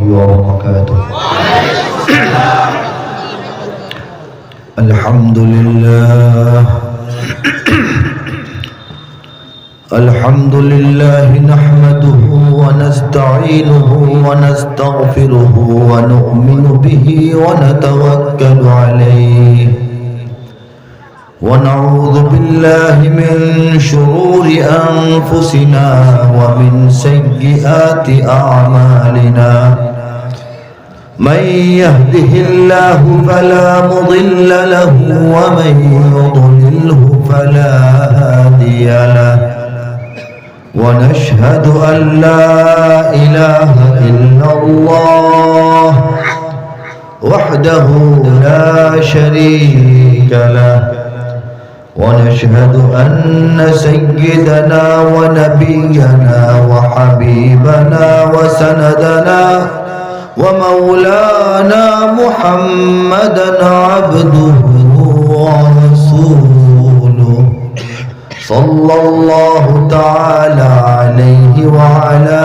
وبركاته. الحمد لله الحمد لله نحمده ونستعينه ونستغفره ونؤمن به ونتوكل عليه ونعوذ بالله من شرور أنفسنا ومن سيئات أعمالنا من يهده الله فلا مضل له ومن يضلله فلا هادي له ونشهد أن لا إله إلا الله وحده لا شريك له ونشهد أن سيدنا ونبينا وحبيبنا وسندنا ومولانا محمدا عبده ورسوله صلى الله تعالى عليه وعلى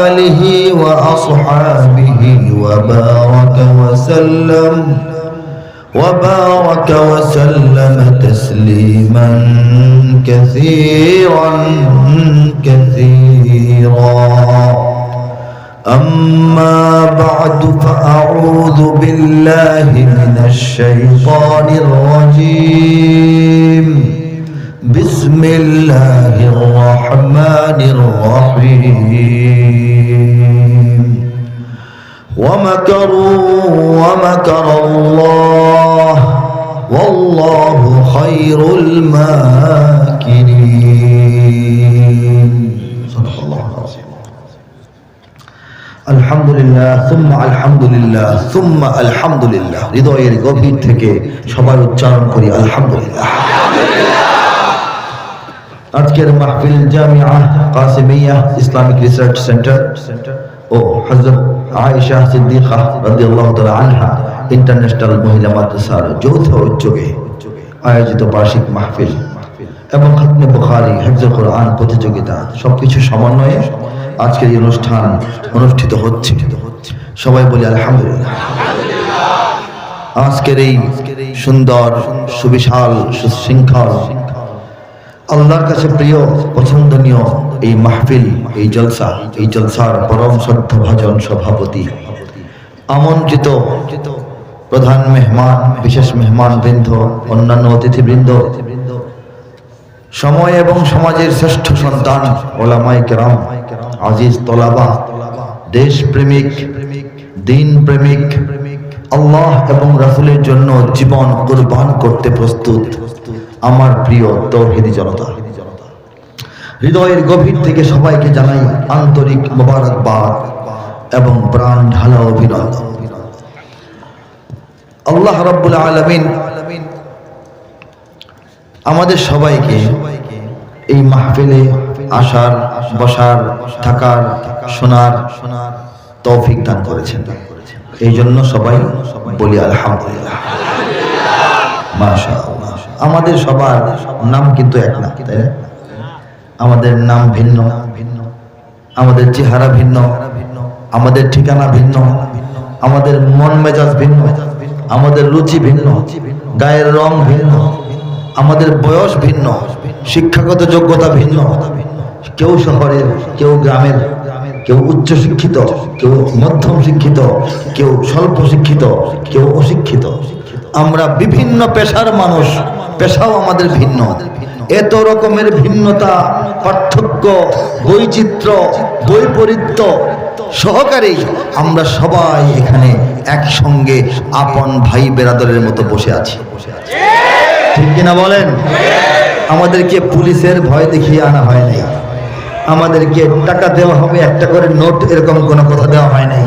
آله وأصحابه وبارك وسلم تسليما كثيرا أما بعد فأعوذ بالله من الشيطان الرجيم بسم الله الرحمن الرحيم ومكر الله والله خير الماكرين صدق الله العظيم. আলহামদুলিল্লাহ সুম্মা আলহামদুলিল্লাহ সুম্মা আলহামদুলিল্লাহ। হৃদয়ের গভীর থেকে সবাই উচ্চারণ করি আলহামদুলিল্লাহ। আজকের মাহফিল Jamia Qasimia Islamic research centre ও হযরত আয়েশা সিদ্দিকা রাদিয়াল্লাহু তাআলা আনহা ইন্টারন্যাশনাল মহিলা মাদ্রাসার যৌথ উদ্যোগে আয়োজিত বার্ষিক মাহফিল এবং খাতমে বুখারী হিফজুল কোরআন প্রতিযোগিতা সবকিছু সমন্বয়ে আজকের এই অনুষ্ঠান অনুষ্ঠিত হচ্ছে। সবাই বলি আলহামদুলিল্লাহ। আজকের এই সুন্দর সুবিশাল সুশৃঙ্খল আল্লাহর কাছে প্রিয় পছন্দনীয় এই মাহফিল, এই জলসার পরম শ্রদ্ধাভাজন সভাপতি, আমন্ত্রিত প্রধান মেহমান, বিশেষ মেহমান বৃন্দ, অন্যান্য অতিথিবৃন্দ, সময় এবং সমাজের শ্রেষ্ঠ সন্তান ওলামায়ে কেরাম, আজিজ তলাবা, দেশ প্রেমিক, দিন প্রেমিক, আল্লাহ এবং রাসূলের জন্য জীবন কুরবান করতে প্রস্তুত আমার প্রিয় তাওহীদি জনতা, হৃদয়ের গভীর থেকে সবাইকে জানাই আন্তরিক মোবারকবাদ এবং প্রাণ ঢালা অভিনন্দন। আল্লাহ রাব্বুল আলামিন আমাদের সবাইকে এই মাহফিলে আসার, বসার, থাকার, শোনার তৌফিক দান করেছেন। এই জন্য সবাই বলি আলহামদুলিল্লাহ, মাশাআল্লাহ। আমাদের সবার নাম কিন্তু এক না, তাই না? আমাদের নাম ভিন্ন, আমাদের চেহারা ভিন্ন, আমাদের ঠিকানা ভিন্ন, আমাদের মন মেজাজ ভিন্ন, আমাদের রুচি ভিন্ন, গায়ের রং ভিন্ন, আমাদের বয়স ভিন্ন, শিক্ষাগত যোগ্যতা ভিন্ন। কেউ শহরের, কেউ গ্রামের, কেউ উচ্চ শিক্ষিত, কেউ মধ্যম শিক্ষিত, কেউ স্বল্প শিক্ষিত, কেউ অশিক্ষিত। আমরা বিভিন্ন পেশার মানুষ, পেশাও আমাদের ভিন্ন। এত রকমের ভিন্নতা, পার্থক্য, বৈচিত্র্য, বৈপরীত্য সহকারে আমরা সবাই এখানে একসঙ্গে আপন ভাই বেরাদরের মতো বসে আছি, ঠিক কিনা বলেন? আমাদেরকে পুলিশের ভয় দেখিয়ে আনা হয় নাই, আমাদেরকে টাকা দেওয়া হবে একটা করে নোট, এরকম কোনো কথা দেওয়া হয় নাই।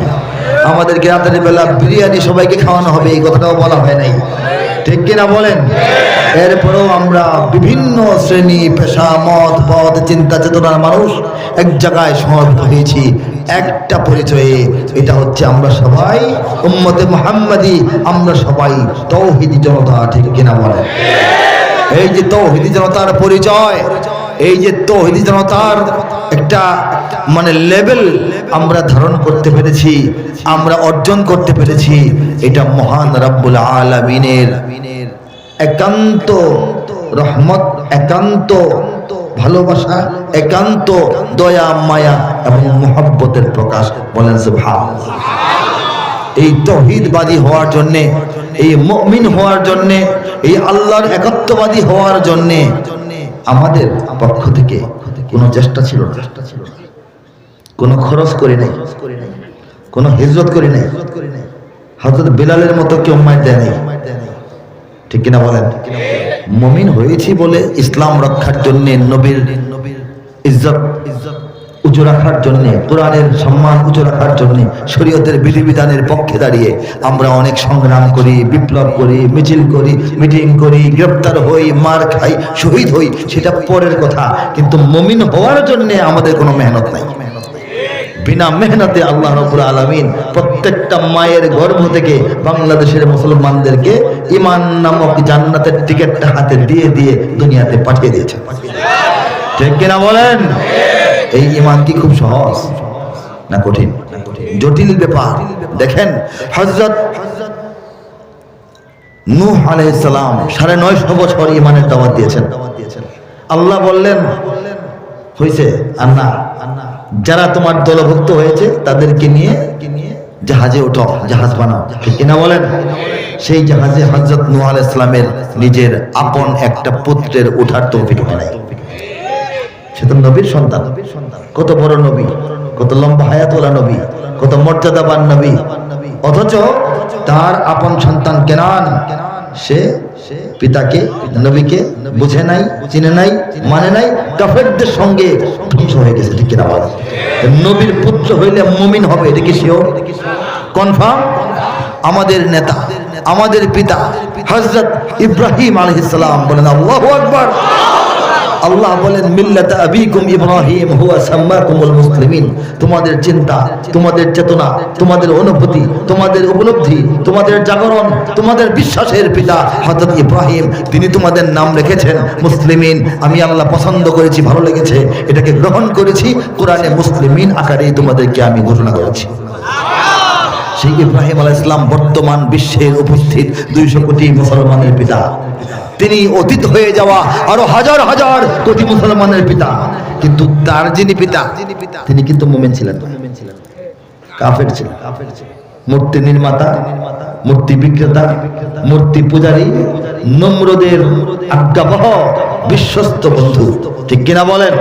আমাদেরকে রাতের বেলা বিরিয়ানি সবাইকে খাওয়ানো হবে, এই কথাটাও বলা হয় নাই, ঠিক কিনা বলেন? এরপরেও আমরা বিভিন্ন শ্রেণী, পেশা, মত, পদ, চিন্তা চেতনার মানুষ এক জায়গায় সমবেত হয়েছি একটা পরিচয়ে। এটা হচ্ছে আমরা সবাই উম্মতে মুহাম্মাদি, আমরা সবাই তাওহীদি জনতা, ঠিক কিনা বলেন? এই যে তাওহীদি জনতার পরিচয়, এই যে তৌহিদি জনতার একটা মানে লেভেল আমরা ধারণ করতে পেরেছি, আমরা অর্জন করতে পেরেছি, এটা মহান রব্বুল আলামিনের একান্ত রহমত, একান্ত ভালোবাসা, একান্ত দয়া মায়া এবং মুহাব্বতের প্রকাশ। বলেন সুবহানাল্লাহ। এই তৌহিদবাদী হওয়ার জন্যে, এই মুমিন হওয়ার জন্যে, এই আল্লাহর একত্ববাদী হওয়ার জন্যে আমাদের পক্ষ থেকে কোনো চেষ্টা ছিল না, কোনো খরচ করি নাই, কোনো হিজরত করি নাই। হযরত বিলালের মতো কেউ মাইর দেয় নাই, ঠিক কিনা বলেন? মুমিন হয়েছি বলে ইসলাম রক্ষার জন্যে, নবীর ইজ্জত উঁচু রাখার জন্যে, কোরআনের সম্মান উঁচু রাখার জন্যে, শরীয়তের বিধিবিধানের পক্ষে দাঁড়িয়ে আমরা অনেক সংগ্রাম করি, বিপ্লব করি, মিছিল করি, মিটিং করি, গ্রেপ্তার হই, মার খাই, শহীদ হই, সেটা পরের কথা। কিন্তু মুমিন হওয়ার জন্যে আমাদের কোনো মেহনত নাই। বিনা মেহনতে আল্লাহ রাব্বুল আলামিন প্রত্যেকটা মায়ের গর্ভ থেকে বাংলাদেশের মুসলমানদেরকে ঈমান নামক জান্নাতের টিকিটটা হাতে দিয়ে দিয়ে দুনিয়াতে পাঠিয়ে দিয়েছেন, ঠিক কিনা বলেন? এই ঈমান কি খুব সহজ না কঠিন? জটিল ব্যাপার। দেখেন হযরত নূহ আলাইহিস সালাম 950 বছর ঈমানের দাওয়াত দিয়েছেন। আল্লাহ বললেন হইছে আর না, যারা তোমার দলভুক্ত হয়েছে তাদেরকে নিয়ে জাহাজে ওঠো, জাহাজ বানাও, ঠিক কিনা বলেন? সেই জাহাজে হযরত নূহ আলাইহিস সালামের নিজের আপন একটা পুত্রের ওঠার তৌফিক হয় নাই। সে তো নবীর সন্তান, কত বড় নবী, কত লম্বা হায়াতওয়ালা নবী, কত মর্যাদাবান নবী, অথচ তার আপন সন্তান কেনান সে পিতাকে, নবীকে বুঝে নাই, চিনে নাই, মানে নাই, কাফেরদের সঙ্গে ধ্বংস হয়ে গেছে, ঠিক কিনা বলেন? নবীর পুত্র হইলে মুমিন হবে, এটা কি শিওর, কনফার্ম? আমাদের নেতা, আমাদের পিতা হযরত ইব্রাহিম আলাইহিস সালাম বলেন আল্লাহু আকবার। আল্লাহ বলেন মিল্লাত আবিকুম ইব্রাহিম হুয়া সাম্মাকুমুল মুসলিমিন। তোমাদের চিন্তা, তোমাদের চেতনা, তোমাদের অনুভূতি, তোমাদের উপলব্ধি, তোমাদের জাগরণ, তোমাদের বিশ্বাসের পিতা হযরত ইব্রাহিম, তিনি তোমাদের নাম রেখেছেন মুসলিমিন। আমি আল্লাহ পছন্দ করেছি, ভালো লেগেছে, এটাকে গ্রহণ করেছি, কোরআনে মুসলিমিন আকারে তোমাদেরকে আমি ঘোষণা করেছি। সেই ইব্রাহিম আলাইহিস সালাম বর্তমান বিশ্বের উপস্থিত 200 কোটি মুসলমানের পিতা। তিনি অতীত হয়ে যাওয়া আরো হাজার হাজার কোটি মুসলমানের পিতা। কিন্তু তার যিনি পিতা তিনি কিন্তু মুমিন ছিলেন না, কাফের ছিলেন। মূর্তি নির্মাতা, মূর্তি বিক্রেতা, মূর্তি পূজারী, নমরুদের আজ্ঞাবহ বিশ্বস্ত বন্ধু, ঠিক কিনা বলেন?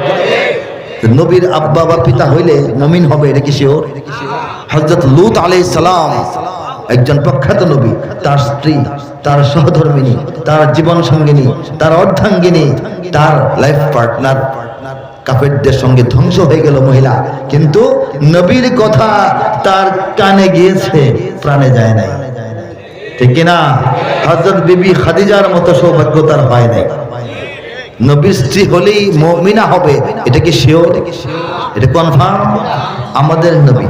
নবীর আব্বা বা পিতা হইলে মুমিন হবে, এটা কি শিওর? হযরত লূত আলাইহিস সালাম একজন প্রখ্যাত নবী, তার স্ত্রী, তার সহধর্মিনী, তার জীবন সঙ্গিনী, তার অর্ধাঙ্গিনী, তার লাইফ পার্টনার কাফেরদের সঙ্গে ধ্বংস হয়ে গেল মহিলা, কিন্তু নবীর কথা তার কানে গিয়েছে, প্রাণে যায় নাই, ঠিক কিনা? হযরত বিবি খাদিজার মতো সৌভাগ্য তার হয় নাই। নবীর স্ত্রী হলেই মুমিনা হবে, এটা কি শিওর? এটা কনফার্ম? আমাদের নবী,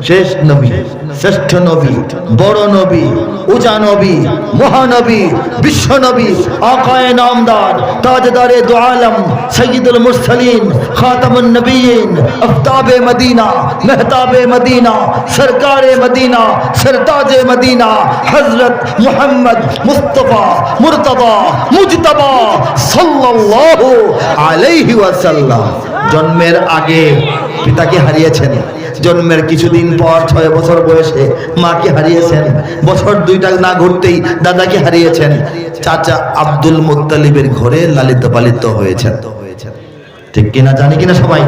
শেষ নবী, শ্রেষ্ঠ নবী, বড় নবী, উজা নবী, মহানবী, বিশ্ব নবী, আকায়ে নামদার, তাজদারে দু আলম, সৈয়দুল মুরসালিন, খাতামুন নবিয়্যিন, আফতাবে মদিনা, মেহতাবে মদিনা, সরকারে মদিনা, সরতাজে মদিনা, হযরত মুহাম্মদ মুস্তাফা মুরতদা মুজতবা সাল্লাল্লাহু আলাইহি ওয়াসাল্লাম জন্মের আগে পিতাকে হারিয়েছেন, জন্মের কিছুদিন পর 6 বছর বয়সে মাকে হারিয়েছেন, বছর 2টা না ঘুরতেই দাদাকে হারিয়েছেন, চাচা আব্দুল মুত্তালিবের ঘরে লালিত পালিত হয়েছেন, ঠিক কিনা? জানি কিনা সবাই?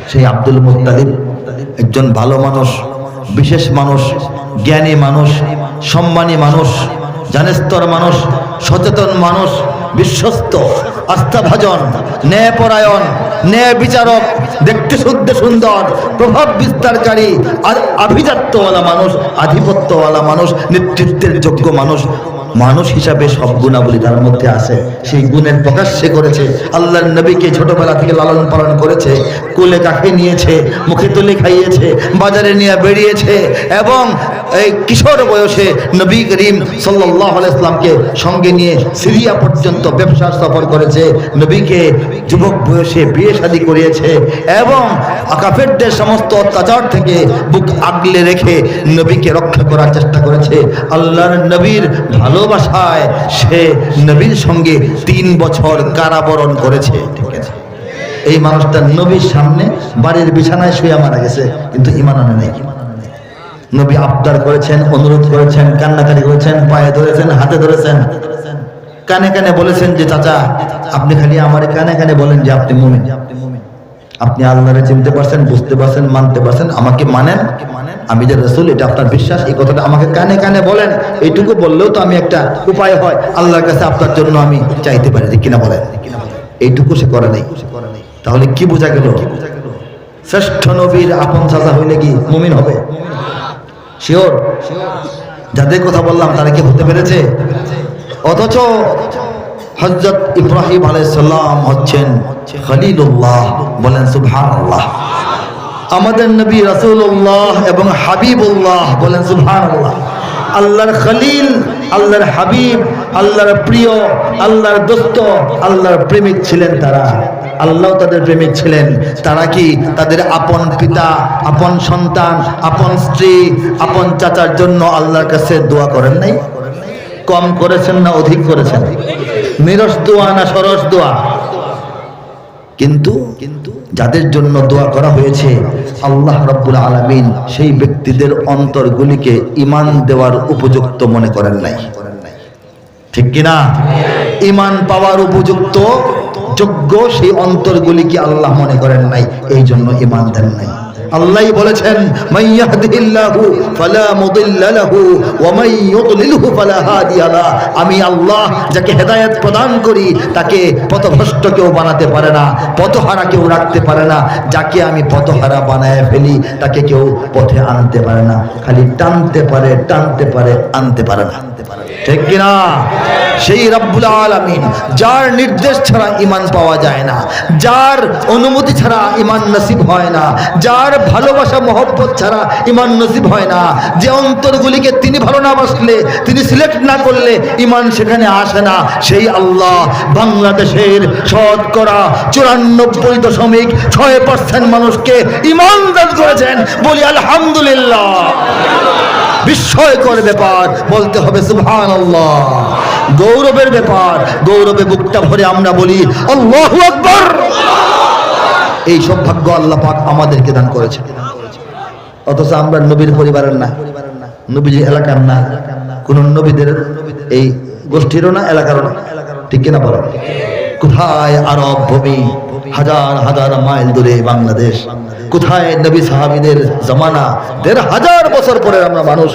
সেই আব্দুল মুত্তালিব একজন ভালো মানুষ, বিশেষ মানুষ, জ্ঞানী মানুষ, সম্মানী মানুষ, জানেস্তর মানুষ, সচেতন মানুষ, বিশ্বস্ত, আস্থাভাজন, ন্যায়পরায়ণ, ন্যায় বিচারক, দেখতে শুনতে সুন্দর, প্রভাব বিস্তারকারী, আভিজাত্যওয়ালা মানুষ, আধিপত্যওয়ালা মানুষ, নেতৃত্বের যোগ্য মানুষ, মানুষ হিসাবে সব গুণাবলী তার মধ্যে আছে, সেই গুণের প্রকাশ সে করেছে। আল্লাহর নবীকে ছোটবেলা থেকে লালন পালন করেছে, কোলে কাকে নিয়েছে, মুখে তুলে খাইয়েছে, বাজারে নিয়ে বেরিয়েছে এবং এই কিশোর বয়সে নবী করিম সাল্লাল্লাহু আলাইহি ওয়াসাল্লামকে সঙ্গে নিয়ে সিরিয়া পর্যন্ত ব্যবসার সফর করেছে, নবীকে যুবক বয়সে বিয়ে শাদী করিয়েছে এবং কাফেরদের সমস্ত অত্যাচার থেকে বুক আগলে রেখে নবীকে রক্ষা করার চেষ্টা করেছে। আল্লাহর নবীর ভালোবাসায় সে নবীর সঙ্গে 3 বছর কারাবরণ করেছে। ঠিক আছে, এই মানুষটা নবীর সামনে বাড়ির বিছানায় শুয়ে মারা গেছে, কিন্তু ঈমান আনে নাই। নবী আবদার করেছেন, অনুরোধ করেছেন, কান্নাকাটি করেছেন, পায়ে ধরেছেন, হাতে ধরেছেন, কানে কানে বলেছেন যে চাচা আপনি খালি আমার কানে কানে বলেন যে আপনি মুমিন, আপনি আল্লাহরে চিনতে পারছেন, বুঝতে পারছেন, মানতে পারছেন, আমাকে মানেন, আমি যে রাসূল এটা আপনার বিশ্বাস, এই কথাটা আমাকে কানে কানে বলেন। এইটুকু বললেও তো আমি একটা উপায় হয় আল্লাহর কাছে আপনার জন্য আমি চাইতে পারি, ঠিক কিনা বলেন? এইটুকু সে করে নাই। তাহলে কি বোঝা গেল? শ্রেষ্ঠ নবীর আপন চাচা হইলে কি মুমিন হবে? শিওর? যাদের কথা বললাম তারা কি হতে পেরেছে? অথচ হযরত ইব্রাহিম আলাইহিস সালাম হচ্ছেন খলিলুল্লাহ, বলেন সুবহানাল্লাহ। আমাদের নবী রাসূলুল্লাহ এবং হাবিবুল্লাহ, বলেন সুবহানাল্লাহ। আল্লাহর খলিল, আল্লাহর হাবিব, আল্লাহর প্রিয়, আল্লাহর দোস্ত, আল্লাহর প্রেমিক ছিলেন তারা। আল্লাহ তাদের প্রেমিক ছিলেন। তারা কি তাদের আপন পিতা, আপন সন্তান, আপন স্ত্রী, আপন চাচার জন্য আল্লাহর কাছে দোয়া করেন নাই? কম করেছেন না অধিক করেছেন? নিরস দোয়া না সরস দোয়া? কিন্তু যাদের জন্য দোয়া করা হয়েছে আল্লাহ রাব্বুল আলামিন সেই ব্যক্তিদের অন্তরগুলিকে ঈমান দেওয়ার উপযুক্ত মনে করেন নাই। ঠিক কিনা? ঈমান পাওয়ার উপযুক্ত যোগ্য সেই অন্তরগুলিকে আল্লাহ মনে করেন নাই, এই জন্য ঈমান দেন নাই। আল্লাহই বলেছেন মাইয়াহদিল্লাহু ফালা মুদিল্লা লাহু ওয়া মান ইউদ্লিলহু ফালা হাদিয়া লা। আমি আল্লাহ যাকে হেদায়েত প্রদান করি তাকে পথভ্রষ্ট কেউ বানাতে পারে না, পথহারা কেউ রাখতে পারে না। যাকে আমি পথহারা বানায় ফেলি তাকে কেউ পথে আনতে পারে না, খালি টানতে পারে, টানতে পারে, আনতে পারে না। ঠিক কিনা? সেই রব্বুল আলামিন যার নির্দেশ ছাড়া ঈমান পাওয়া যায় না, যার অনুমতি ছাড়া ঈমান নসিব হয় না, যার ভালোবাসা মহব্বত ছাড়া ঈমান নসিব হয় না, যে অন্তরগুলিকে তিনি ভালো না বাসলে, তিনি সিলেক্ট না করলে ঈমান সেখানে আসে না, সেই আল্লাহ বাংলাদেশের শতকরা 94.6% মানুষকে ঈমান দান করেছেন। বলি আলহামদুলিল্লাহ। বিস্ময়কর ব্যাপার, বলতে হবে সুবহানাল্লাহ। গৌরবের ব্যাপার, গৌরবে বুকটা ভরে আমরা বলি আল্লাহু আকবার। এই সৌভাগ্য আল্লাহ পাক আমাদেরকে দান করেছে। অথচ আমরা নবীর পরিবারের না, নবীর এলাকার না, কোন নবীদের এই গোষ্ঠীরও না, এলাকারও না। ঠিক কিনা বলেন? কোথায় আরব ভূমি, হাজার হাজার মাইল দূরে বাংলাদেশ, কোথায় নবী সাহাবীদের জামানা, ১৫০০ বছর পরে আমরা মানুষ।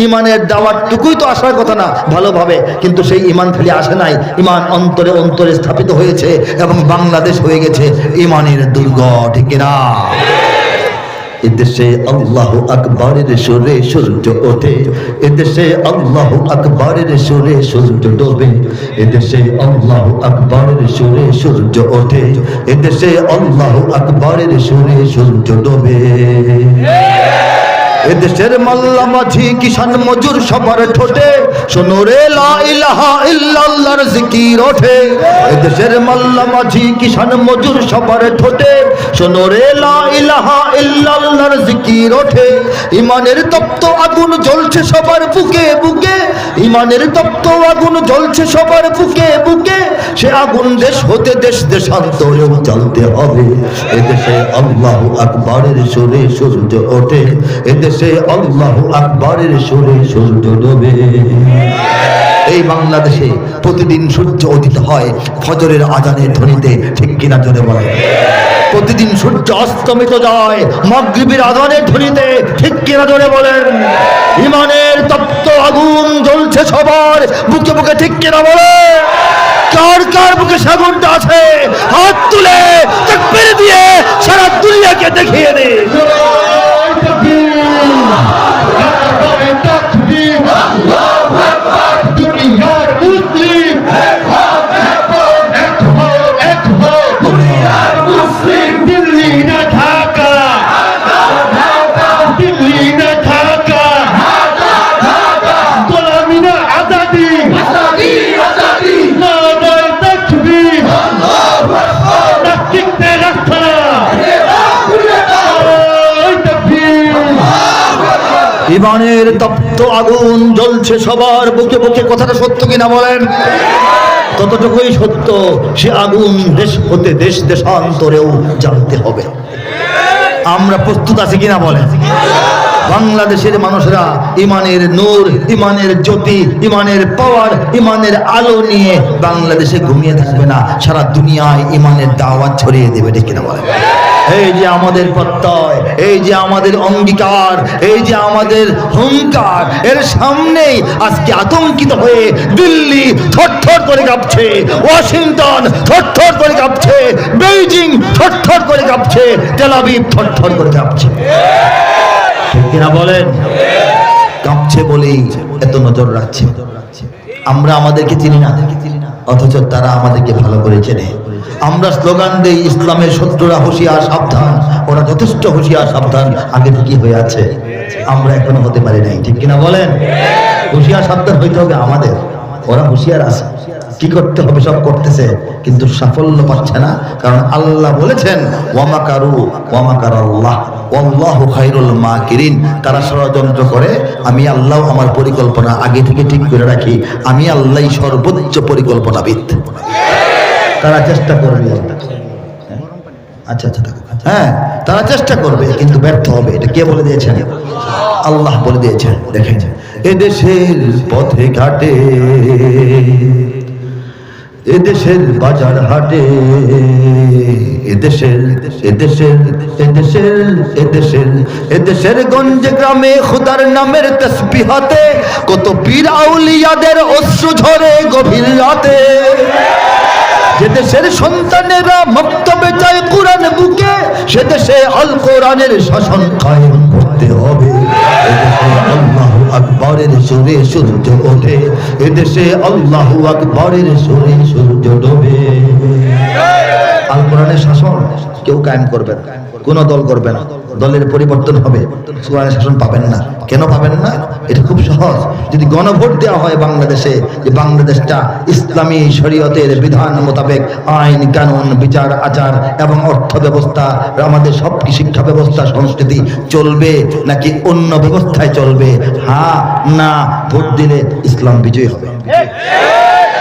ইমানের দাওয়াতটুকুই তো আসার কথা না ভালোভাবে, কিন্তু সেই ইমান খালি আসে নাই, ইমান অন্তরে অন্তরে স্থাপিত হয়েছে এবং বাংলাদেশ হয়ে গেছে ইমানের দুর্গ। ঠিক কিনা? এদেশে আল্লাহু আকবারের সুরে সূর্য ওঠে, এদেশে আল্লাহু আকবারের সুরে সূর্য ডোবে, এদেশে আল্লাহু আকবারের সুরে সূর্য ওঠে, এদেশে আল্লাহু আকবারের সুরে সূর্য ডোবে। এদেশের মাল্লা মাঝি কিষান মজুর সবার ঠোঁটে শোনো রে লা ইলাহা ইল্লাল্লাহর জিকির ওঠে। এদেশের মাল্লা মাঝি কিষান মজুর সবার ঠোঁটে শোনো রে লা ইলাহা ইল্লাল্লাহর জিকির ওঠে। ইমানের তপ্ত আগুন জ্বলছে সবার বুকে বুকে, ইমানের তপ্ত আগুন জ্বলছে সবার বুকে বুকে, সে আগুন দেশ হতে দেশ দেশান্তরেও জ্বলতে হবে। এদেশে আল্লাহু আকবারের সুরে সূর্য ওঠে, এদেশে আল্লাহু আকবারের সুরে সূর্য ডোবে। এই বাংলাদেশে প্রতিদিন সূর্য উদিত হয় ফজরের আজানের ধ্বনিতে। ঠিক কিনা জোরে বলে? প্রতিদিন সূর্য অস্তমিত যায় মাগরিবের আজানের ধ্বনিতে। ঠিক কিনা জোরে বলেন? ইমানের তপ্ত আগুন জ্বলছে সবার বুকে বুকে। ঠিক কিনা বলে? কার কার বুকে আগুনটা আছে হাত তুলে তাকবীর দিয়ে সারা দুনিয়াকে দেখিয়ে দে। ইমানের তপ্ত আগুন জ্বলছে সবার বুকে বুকে, কথাটা সত্য কিনা বলেন? ততটুকুই সত্য, সে আগুন দেশ হতে দেশ দেশান্তরেও জ্বালতে হবে। আমরা প্রস্তুত আছি কিনা বলেন? বাংলাদেশের মানুষরা ইমানের নূর, ইমানের জ্যোতি, ইমানের পাওয়ার, ইমানের আলো নিয়ে বাংলাদেশে ঘুমিয়ে থাকবে না, সারা দুনিয়ায় ইমানের দাওয়াত ছড়িয়ে দেবে, ঠিক কিনা বলেন? এই যে আমাদের প্রত্যয়, এই যে আমাদের অঙ্গীকার, এই যে আমাদের হুঙ্কার, এর সামনেই আজকে আতঙ্কিত হয়ে দিল্লি থরথর করে কাঁপছে, ওয়াশিংটন থরথর করে কাঁপছে, বেইজিং থরথর করে কাঁপছে, তেল আবিব থরথর করে কাঁপছে, ঠিক কিনা বলেন? কাঁপছে বলেই এত নজর রাখছে। আমরা আমাদেরকে চিনি না, অথচ তারা আমাদেরকে ভালো করে চেনে। আমরা স্লোগান দেই ইসলামের শত্রুরা হুঁশিয়ার সাবধান, ওরা যথেষ্ট হুঁশিয়ার সাবধান আগে থেকে হয়ে আছে, আমরা এখনো হতে পারি নাই, ঠিক কিনা বলেন? হুঁশিয়ার সাবধান হইতে হবে আমাদের, ওরা হুঁশিয়ার আছে, কি করতে হবে সব করতেছে, কিন্তু সাফল্য পাচ্ছে না, কারণ আল্লাহ বলেছেন ওয়ামাকারু ওয়ামাকারাল্লাহ ওয়াল্লাহু খায়রুল মাকিরিন। তারা ষড়যন্ত্র করে, আমি আল্লাহ আমার পরিকল্পনা আগে থেকে ঠিক করে রাখি, আমি আল্লাহই সর্বোচ্চ পরিকল্পনাবিদ। তারা চেষ্টা করবে, আচ্ছা আচ্ছা হ্যাঁ, তারা চেষ্টা করবে কিন্তু ব্যর্থ হবে। এটা কে বলে দিয়েছেন? আল্লাহ বলে দিয়েছেন। দেখেন, এদেশের পথে ঘাটে, এদেশের বাজার হাটে, এদেশের এদেশের এদেশের এদেশের এদেশের গঞ্জে গ্রামে খুদার নামের তাসবিহাতে কত পীর আউলিয়াদের অশ্রু ঝরে গভীর রাতে। যে দেশের সন্তানেরা মক্তবে যায় কোরআন বুকে, সে দেশে আল কোরআনের শাসন কায়েম করতে হবে। এদেশে আল্লাহু আকবরের সুরে সূর্য ওঠে, এদেশে আল্লাহু আকবরের সুরে সূর্য ডোবে। আল কোরআনের শাসন কেউ কায়েম করবে না, কোন দল করবে না, দলের পরিবর্তন হবে, কোরআনের শাসন পাবেন না। কেন পাবেন না? এটা খুব সহজ। যদি গণভোট দেওয়া হয় বাংলাদেশে, যে বাংলাদেশটা ইসলামী শরীয়তের বিধান মোতাবেক আইন কানুন বিচার আচার এবং অর্থ ব্যবস্থা, আমাদের সব শিক্ষা ব্যবস্থা সংস্কৃতি চলবে নাকি অন্য ব্যবস্থায় চলবে, হ্যাঁ না ভোট দিলে ইসলাম বিজয়ী হবে।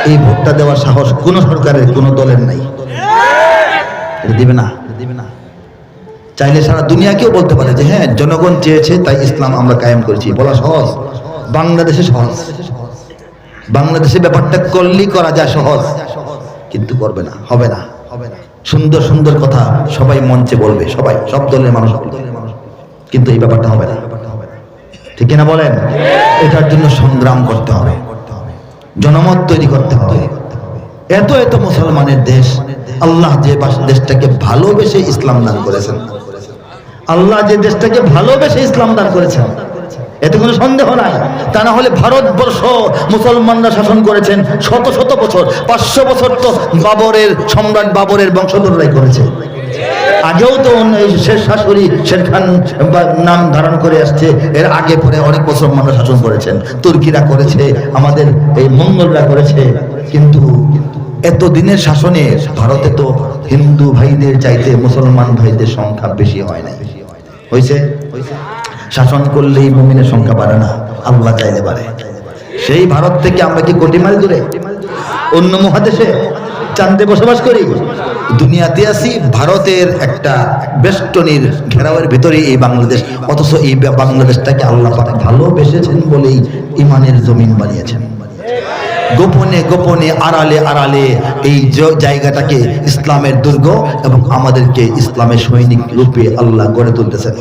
এই ভোটটা দেওয়ার সাহস কোন সরকারের কোন দলের নাই। দিবে না, চাইলে সারা দুনিয়াকেও বলতে পারে যে হ্যাঁ জনগণ চেয়েছে তাই ইসলাম আমরা কায়েম করেছি, বলা সহজ। বাংলাদেশে সহজ, বাংলাদেশে ব্যাপারটা করলেই করা যায় সহজ, কিন্তু করবে না, হবে না। সুন্দর সুন্দর কথা সবাই মঞ্চে বলবে, সবাই সব দলের মানুষ, কিন্তু এই ব্যাপারটা হবে না, ঠিক কিনা বলেন? এটার জন্য সংগ্রাম করতে হবে, জনমত তৈরি করতে হবে। এত এত মুসলমানের দেশ, আল্লাহ যে দেশটাকে ভালোবেসে ইসলাম দান করেছেন, আল্লাহ যে দেশটাকে ভালোবেসে ইসলাম দান করেছেন, এতে কোনো সন্দেহ নাই। তা না হলে ভারতবর্ষ মুসলমানরা শাসন করেছেন শত শত বছর, 500 বছর তো বাবরের সম্রাট বাবরের বংশধররাই করেছে। আগেও তো শের শাশুড়ি শের খান নাম ধারণ করে আসছে, এর আগে পরে অনেক মুসলমানরা শাসন করেছেন, তুর্কিরা করেছে, আমাদের এই মঙ্গলরা করেছে। কিন্তু এত দিনের শাসনে ভারতে তো হিন্দু ভাইদের চাইতে মুসলমান ভাইদের সংখ্যা বেশি হয় নাই, হয়েছে? শাসন করলেই মুমিনের সংখ্যা বাড়ে না, আল্লাহ চাইলে বাড়ে। সেই ভারত থেকে আমরা কি কোটি মাইল দূরে অন্য মহাদেশে চাঁদে বসবাস করি, দুনিয়াতে আছি, ভারতের একটা বেষ্টনীর ঘেরাওয়ের ভিতরে এই বাংলাদেশ, অথচ এই বাংলাদেশটাকে আল্লাহ পাক ভালোবেসেছেন বলেই ইমানের জমিন বানিয়েছেন। গোপনে গোপনে আড়ালে আড়ালে এই জায়গাটাকে ইসলামের দুর্গ এবং আমাদেরকে ইসলামের সৈনিক রূপে আল্লাহ গড়ে তুলতেছেন।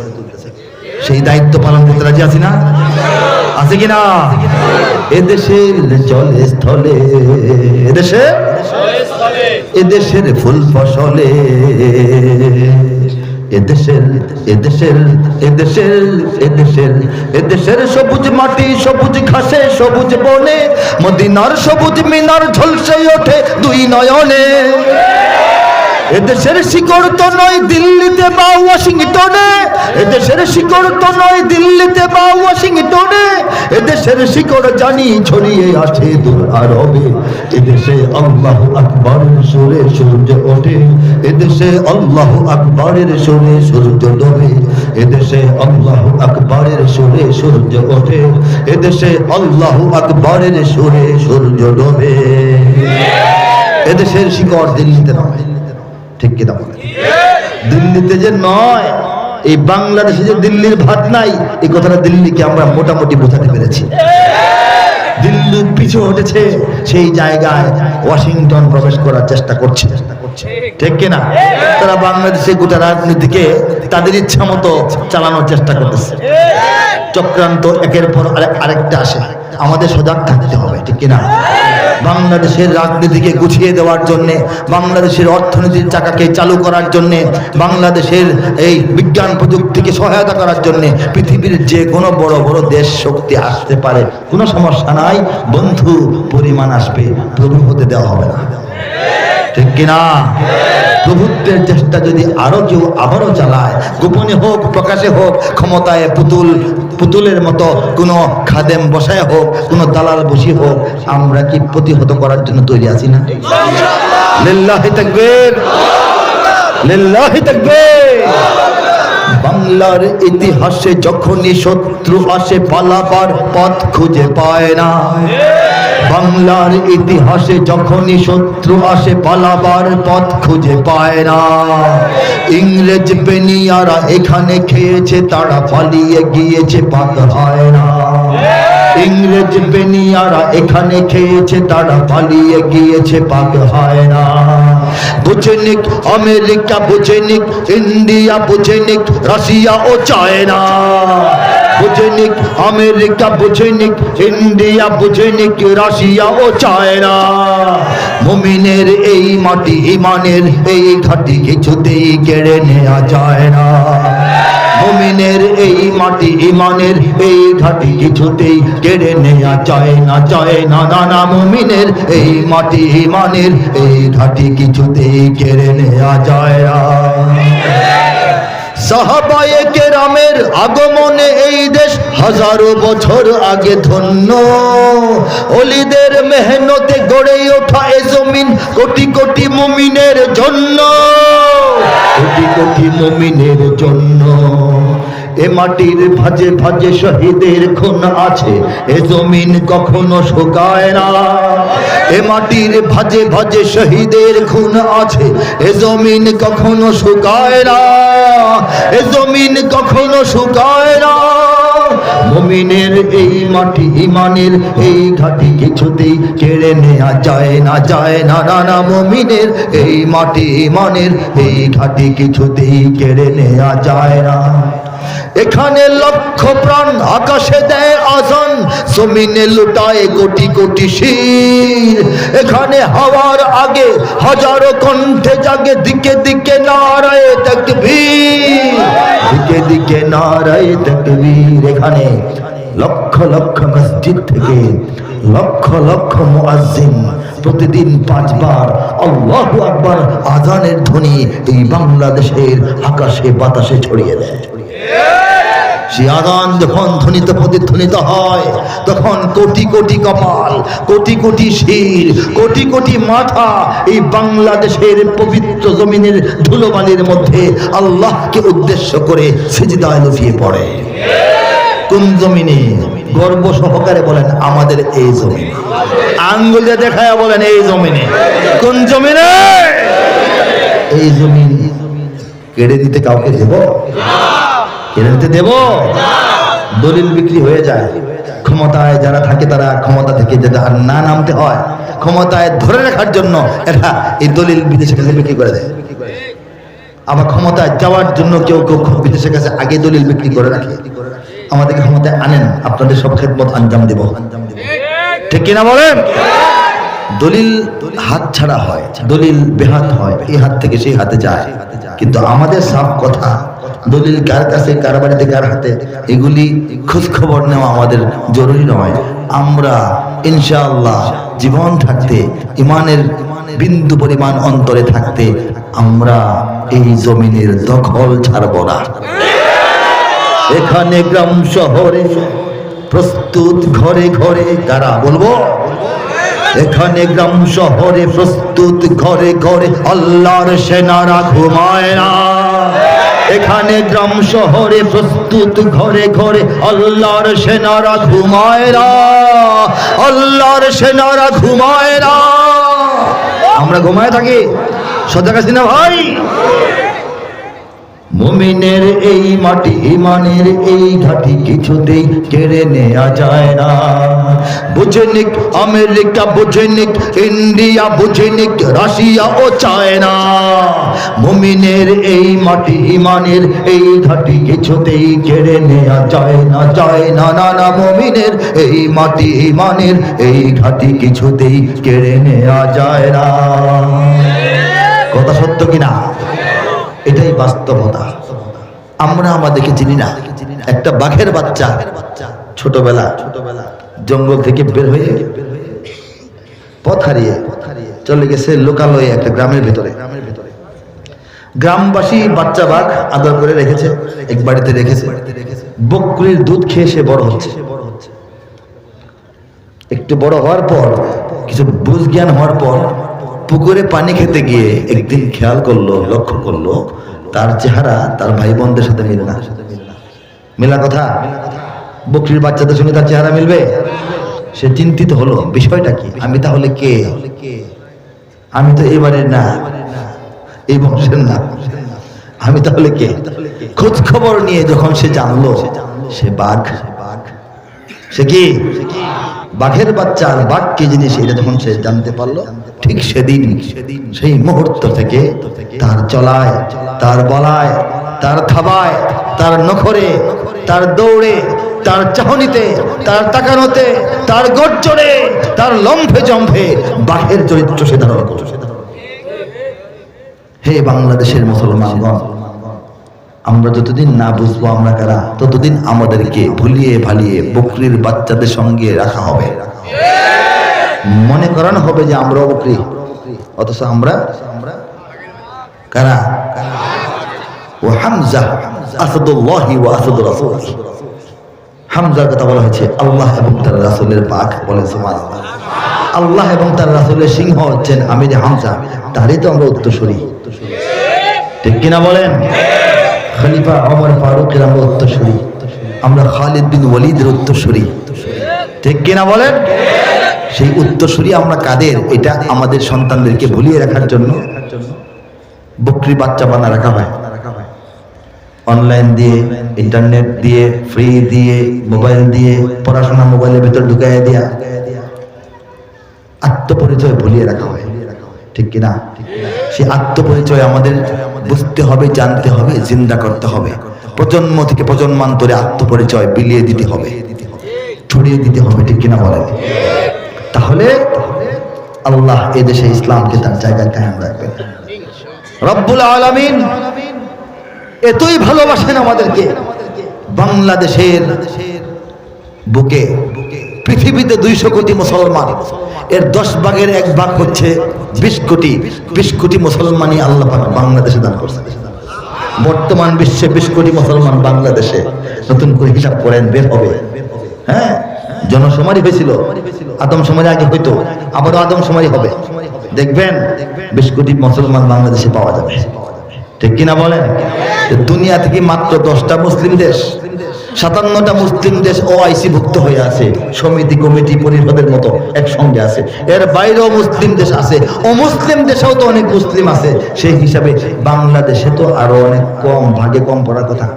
সেই দায়িত্ব পালন করতে রাজি আছি না? আছে কিনা? এদেশের জলে স্থলে, এদেশের এদেশের ফুল ফসলে, এদেশের এদেশের এদেশের এদেশের এদেশের সবুজ মাটি সবুজ ঘাসে সবুজ বনে, মদিনার সবুজ মিনার ঝলসে ওঠে দুই নয়নে। এদেশের শিকড় তো নয় দিল্লিতে বা ওয়াশিংটনে, এদেশের শিকড় তো নয় দিল্লিতে বা ওয়াশিংটনে, এদেশের শিকড় জানি ছড়িয়ে আসে দূর আরবে, এদেশে আল্লাহু আকবারের সুরে সূর্য ওঠে, এদেশে আল্লাহু আকবারের সুরে সূর্য ডোবে, এদেশে আল্লাহু আকবারের সুরে সূর্য ওঠে, এদেশে আল্লাহু আকবারের সুরে সূর্য ডোবে। এদেশের শিকড় দিল্লিতে নয়, ঠিক কিনা বলেন? দিল্লিতে যে নয়, এই বাংলাদেশে যে দিল্লির ভাত নাই, এই কথাটা দিল্লিকে আমরা মোটামুটি বোঝাতে পেরেছি। দিল্লি পিছু হটেছে, সেই জায়গায় ওয়াশিংটন প্রবেশ করার চেষ্টা করছে, ঠিক কিনা? তারা বাংলাদেশে গোটা রাজনীতিকে তাদের ইচ্ছা মতো চালানোর চেষ্টা করতেছে। চক্রান্ত একের পর আরেকটা আসে, আমাদের সজাগ থাকতে হবে, ঠিক কিনা? বাংলাদেশের রাজনীতিকে গুছিয়ে দেওয়ার জন্যে, বাংলাদেশের অর্থনীতির চাকাকে চালু করার জন্যে, বাংলাদেশের এই বিজ্ঞান প্রযুক্তিকে সহায়তা করার জন্যে পৃথিবীর যে কোনো বড় বড় দেশ শক্তি আসতে পারে, কোনো সমস্যা নাই, বন্ধু পরিমাণ আসবে, প্রভু হতে দেওয়া হবে না, ঠিক কিনা? প্রভুত্বের চেষ্টা যদি আরো কেউ আবারও চালায়, গোপনে হোক প্রকাশে হোক, ক্ষমতায় পুতুলের মতো কোনো খাদেম বসায় হোক, কোনো দালাল বসি হোক, আমরা কি প্রতিহত করার জন্য তৈরি আছি না? লিল্লাহি তাকবীর, লিল্লাহি তাকবীর। বাংলার ইতিহাসে যখনই শত্রু আসে, পালাবার পথ খুঁজে পায় না। বাংলার ইতিহাসে যখনই শত্রু আসে, পালাবার পথ খুঁজে পায় না। ইংরেজ বেনিয়ারা এখানে খেয়েছে, তারা পালিয়ে গিয়েছে, পাক হয় না। ইংরেজ বেনিয়ারা এখানে খেয়েছে, তারা পালিয়ে গিয়েছে, পাক হয় না। বুঝেনিক আমেরিকা, বুঝেনিক ইন্ডিয়া, বুঝেনিক রাশিয়া ও চায়না, বুঝেনিক আমেরিকা, বুঝেনিক ইন্ডিয়া, বুঝেনিক রাশিয়া ও চায়না। মুমিনের এই মাটি, ইমানের এই ঘাটি কিছুতেই কেড়ে নেওয়া যায় না। মুমিনের এই মাটি, ইমানের এই ঘাটি কিছুতেই কেড়ে নেওয়া যায় না, যায় না, না না। মুমিনের এই মাটি, ইমানের এই ঘাটি কিছুতেই কেড়ে নেওয়া যায় না। সাহাবায়ে কেরামের আগমনে এই দেশ হাজারো বছর আগে ধন্য। ওলিদের মেহনতে গড়ে ওঠা এ জমিন কোটি কোটি মুমিনের জন্য, কোটি কোটি মুমিনের জন্য। এ মাটির ভাজে ভাজে শহীদের খুন আছে, এ জমিন কখনো শুকায় না। এ মাটির ভাজে ভাজে শহীদের খুন আছে, এ জমিন কখনো শুকায় না, এ জমিন কখনো শুকায় না। মুমিনের এই মাটি, ইমানের এই ঘাটি কিছুতেই কেড়ে নেওয়া যায় না, যায় না, না না। মুমিনের এই মাটি, ইমানের এই ঘাটি কিছুতেই কেড়ে নেওয়া যায় না। এখানে লক্ষ প্রাণ আকাশে দেয় আজান, জমিনে লুটায় কোটি কোটি শির। এখানে হাওয়ার আগে হাজারো কণ্ঠে জাগে, দিকে দিকে নারায়ে তাকবীর, দিকে দিকে নারায়ে তাকবীর। এখানে লক্ষ লক্ষ মসজিদ থেকে লক্ষ লক্ষ মুয়াজ্জিন প্রতিদিন 5 বার আল্লাহু আকবার আজানের ধ্বনি এই বাংলাদেশের আকাশে বাতাসে ছড়িয়ে দেয়। সে আজান যখন ধ্বনিত প্রতিধ্বনিত হয়, তখন কোটি কোটি কপাল, কোটি কোটি শির, কোটি কোটি মাথা এই বাংলাদেশের পবিত্র জমিনের ধুলোবালির মধ্যে আল্লাহকে উদ্দেশ্য করে সিজদায় লুটিয়ে পড়ে। কোন জমিনে? গর্ব সহকারে বলেন আমাদের এই জমিনে। আঙ্গুল দিয়ে দেখায় বলেন এই জমিনে। কোন জমিনে? এই জমিন কেড়ে দিতে কাউকে দেব? কেড়ে দিতে দেব? দলিল বিক্রি হয়ে যায়। ক্ষমতায় যারা থাকে তারা ক্ষমতা থেকে যেতে আর না নামতে হয়, ক্ষমতায় ধরে রাখার জন্য এটা এই দলিল বিদেশের কাছে বিক্রি করে দেয়। আবার ক্ষমতায় যাওয়ার জন্য কেউ কেউ বিদেশের কাছে আগে দলিল বিক্রি করে রাখে। আমাদেরকে ক্ষমতায় আনেন, আপনাদের সব খেদমত আঞ্জাম দেব, ঠিক কিনা বলেন? দলিল হাত ছাড়া হয়, দলিল বেহাত হয়, এই হাত থেকে সেই হাতে যায়। কিন্তু আমাদের সাফ কথা, দলিল কার কাছে, কার বাড়িতে, কার হাতে, এগুলি খোঁজ খবর নেওয়া আমাদের জরুরি নয়। আমরা ইনশাআল্লাহ জীবন থাকতে, ইমানের বিন্দু পরিমাণ অন্তরে থাকতে আমরা এই জমিনের দখল ছাড়ব না। এখানে গ্রাম শহরে প্রস্তুত ঘরে ঘরে, কারা বলবো? এখানে গ্রাম শহরে প্রস্তুত ঘরে ঘরে, আল্লাহর সেনারা ঘুমায় না। এখানে গ্রাম শহরে প্রস্তুত ঘরে ঘরে, আল্লাহর সেনারা ঘুমায় না, আল্লাহর সেনারা ঘুমায় না। আমরা ঘুমায় থাকি, সজাগ আছি না ভাই? মুমিনের এই মাটি, ইমানের এই ঘাটি কিছুতেই কেড়ে নেওয়া যায় না। বুঝেনিক আমেরিকা, বুঝেনিক ইন্ডিয়া, বুঝেনিক রাশিয়া ও চায়না, মুমিনের এই মাটি, ইমানের এই ঘাটি কিছুতেই কেড়ে নেওয়া যায় না, যায় না, না না। মুমিনের এই মাটি, ইমানের এই ঘাটি কিছুতেই কেড়ে নেওয়া যায় না। কথা সত্য কিনা? এটাই বাস্তবতা। আমরা আমাদেরকে চিনি না। একটা বাঘের বাচ্চা ছোটবেলা জঙ্গল থেকে বের হয়ে পথ হারিয়ে চলে গেছে লোকালয়ে একটা গ্রামের ভিতরে। গ্রামবাসী বাচ্চা বাঘ আদর করে রেখেছে, এক বাড়িতে রেখেছে। বকরির দুধ খেয়ে সে বড় হচ্ছে। একটু বড় হওয়ার পর, কিছু বুঝ জ্ঞান হওয়ার পর, পুকুরে পানি খেতে গিয়ে একদিন খেয়াল করলো, লক্ষ্য করলো তার চেহারা তার ভাই বোনদের সাথে মিলে না। মেলা কথা, বকরির বাচ্চাদের সঙ্গে তার চেহারা মিলবে? সে চিন্তিত হলো, বিষয়টা কি? আমি তাহলে কে? আমি তো এবারের না, এই বংশের না, আমি তাহলে কে? খোঁজ খবর নিয়ে যখন সে জানলো সে বাঘ, সে কি বাঘের বাচ্চা, আর বাঘ কি জিনিস এটা যখন সে জানতে পারলো, ঠিক সেদিন সেই মুহূর্ত থেকে তার চলায়, তার বলায়, তার থাবায়, তার নখরে, তার দৌড়ে, তার চাহনিতে, তার তাকানোতে, তার গর্জনে, তার লম্ফে জম্ফে বাঘের চরিত্র সে ধারণ করল। হে বাংলাদেশের মুসলমানগণ, আমরা যতদিন না বুঝবো আমরা কারা, ততদিন আমাদেরকে ভুলিয়ে ভালিয়ে বকরির বাচ্চাদের সঙ্গে রাখা হবে। মনে করানো হবে যে আমরা বকরি, অথচ আমরা কারা? ও হামজা আসাদুল্লাহি ওয়া আসাদুর রাসূল। হামজার কথা বলা হয়েছে আল্লাহ এবং তার রাসূলের বাঘ, বলে সুবহানাল্লাহ। আল্লাহ এবং তার রাসূলের সিংহ হচ্ছেন আমির হামজা, তারই তো আমরা উত্তরসূরি, ঠিক কিনা বলেন? খলিফা ওমর ফারুকের আমরা উত্তরসূরি, আমরা খালিদ বিন ওয়ালিদের উত্তরসূরি, ঠিক কিনা বলেন? সেই উত্তরসূরি আমরা কাদের? এটা আমাদের সন্তানদেরকে ভুলিয়ে রাখার জন্য বকরি বাচ্চা বানা রাখা হয়। অনলাইন দিয়ে, ইন্টারনেট দিয়ে, ফ্রি দিয়ে, মোবাইল দিয়ে, পড়াশোনা মোবাইলের ভিতর ঢুকাইয়া দিয়া আত্মপরিচয় ভুলিয়ে রাখা হয়, ঠিক কিনা? সেই আত্মপরিচয় আমাদের বুঝতে হবে, জানতে হবে, জিন্দা করতে হবে। প্রজন্ম থেকে প্রজন্মান্তরে আত্মপরিচয় বিলিয়ে দিতে হবে, ছড়িয়ে দিতে হবে, ঠিক কিনা বলেন? তাহলে আল্লাহ এই দেশে ইসলামকে তার জায়গায় কায়েম রাখবেন। রব্বুল আলামিন এতই ভালোবাসেন আমাদেরকে, বাংলাদেশের বুকে পৃথিবীতে 200 কোটি মুসলমান, এর 10 ভাগের 1 ভাগ হচ্ছে 20 কোটি। 20 কোটি মুসলমানই আল্লাহ পাক বাংলাদেশে দান করছেন। বর্তমান বিশ্বে 20 কোটি মুসলমান বাংলাদেশে, নতুন করে হিসাব করেন, বের হবে। হ্যাঁ, জনশুমারি হয়েছিল, আদমশুমারি আগে হইতো, আবারও আদমশুমারি হবে, দেখবেন 20 কোটি মুসলমান বাংলাদেশে পাওয়া যাবে, ঠিক কিনা বলেন? দুনিয়া থেকে মাত্র 10টা মুসলিম দেশ, 57টা মুসলিম দেশ ওআইসি ভুক্ত হয়ে আছে, সমিতি কমিটি পরিষদের মতো একসঙ্গে আছে। এর বাইরেও মুসলিম দেশ আছে, অমুসলিম দেশেও তো অনেক মুসলিম আছে। সেই হিসাবে বাংলাদেশে তো আরো অনেক কম, ভাগে কম পড়ার কথা।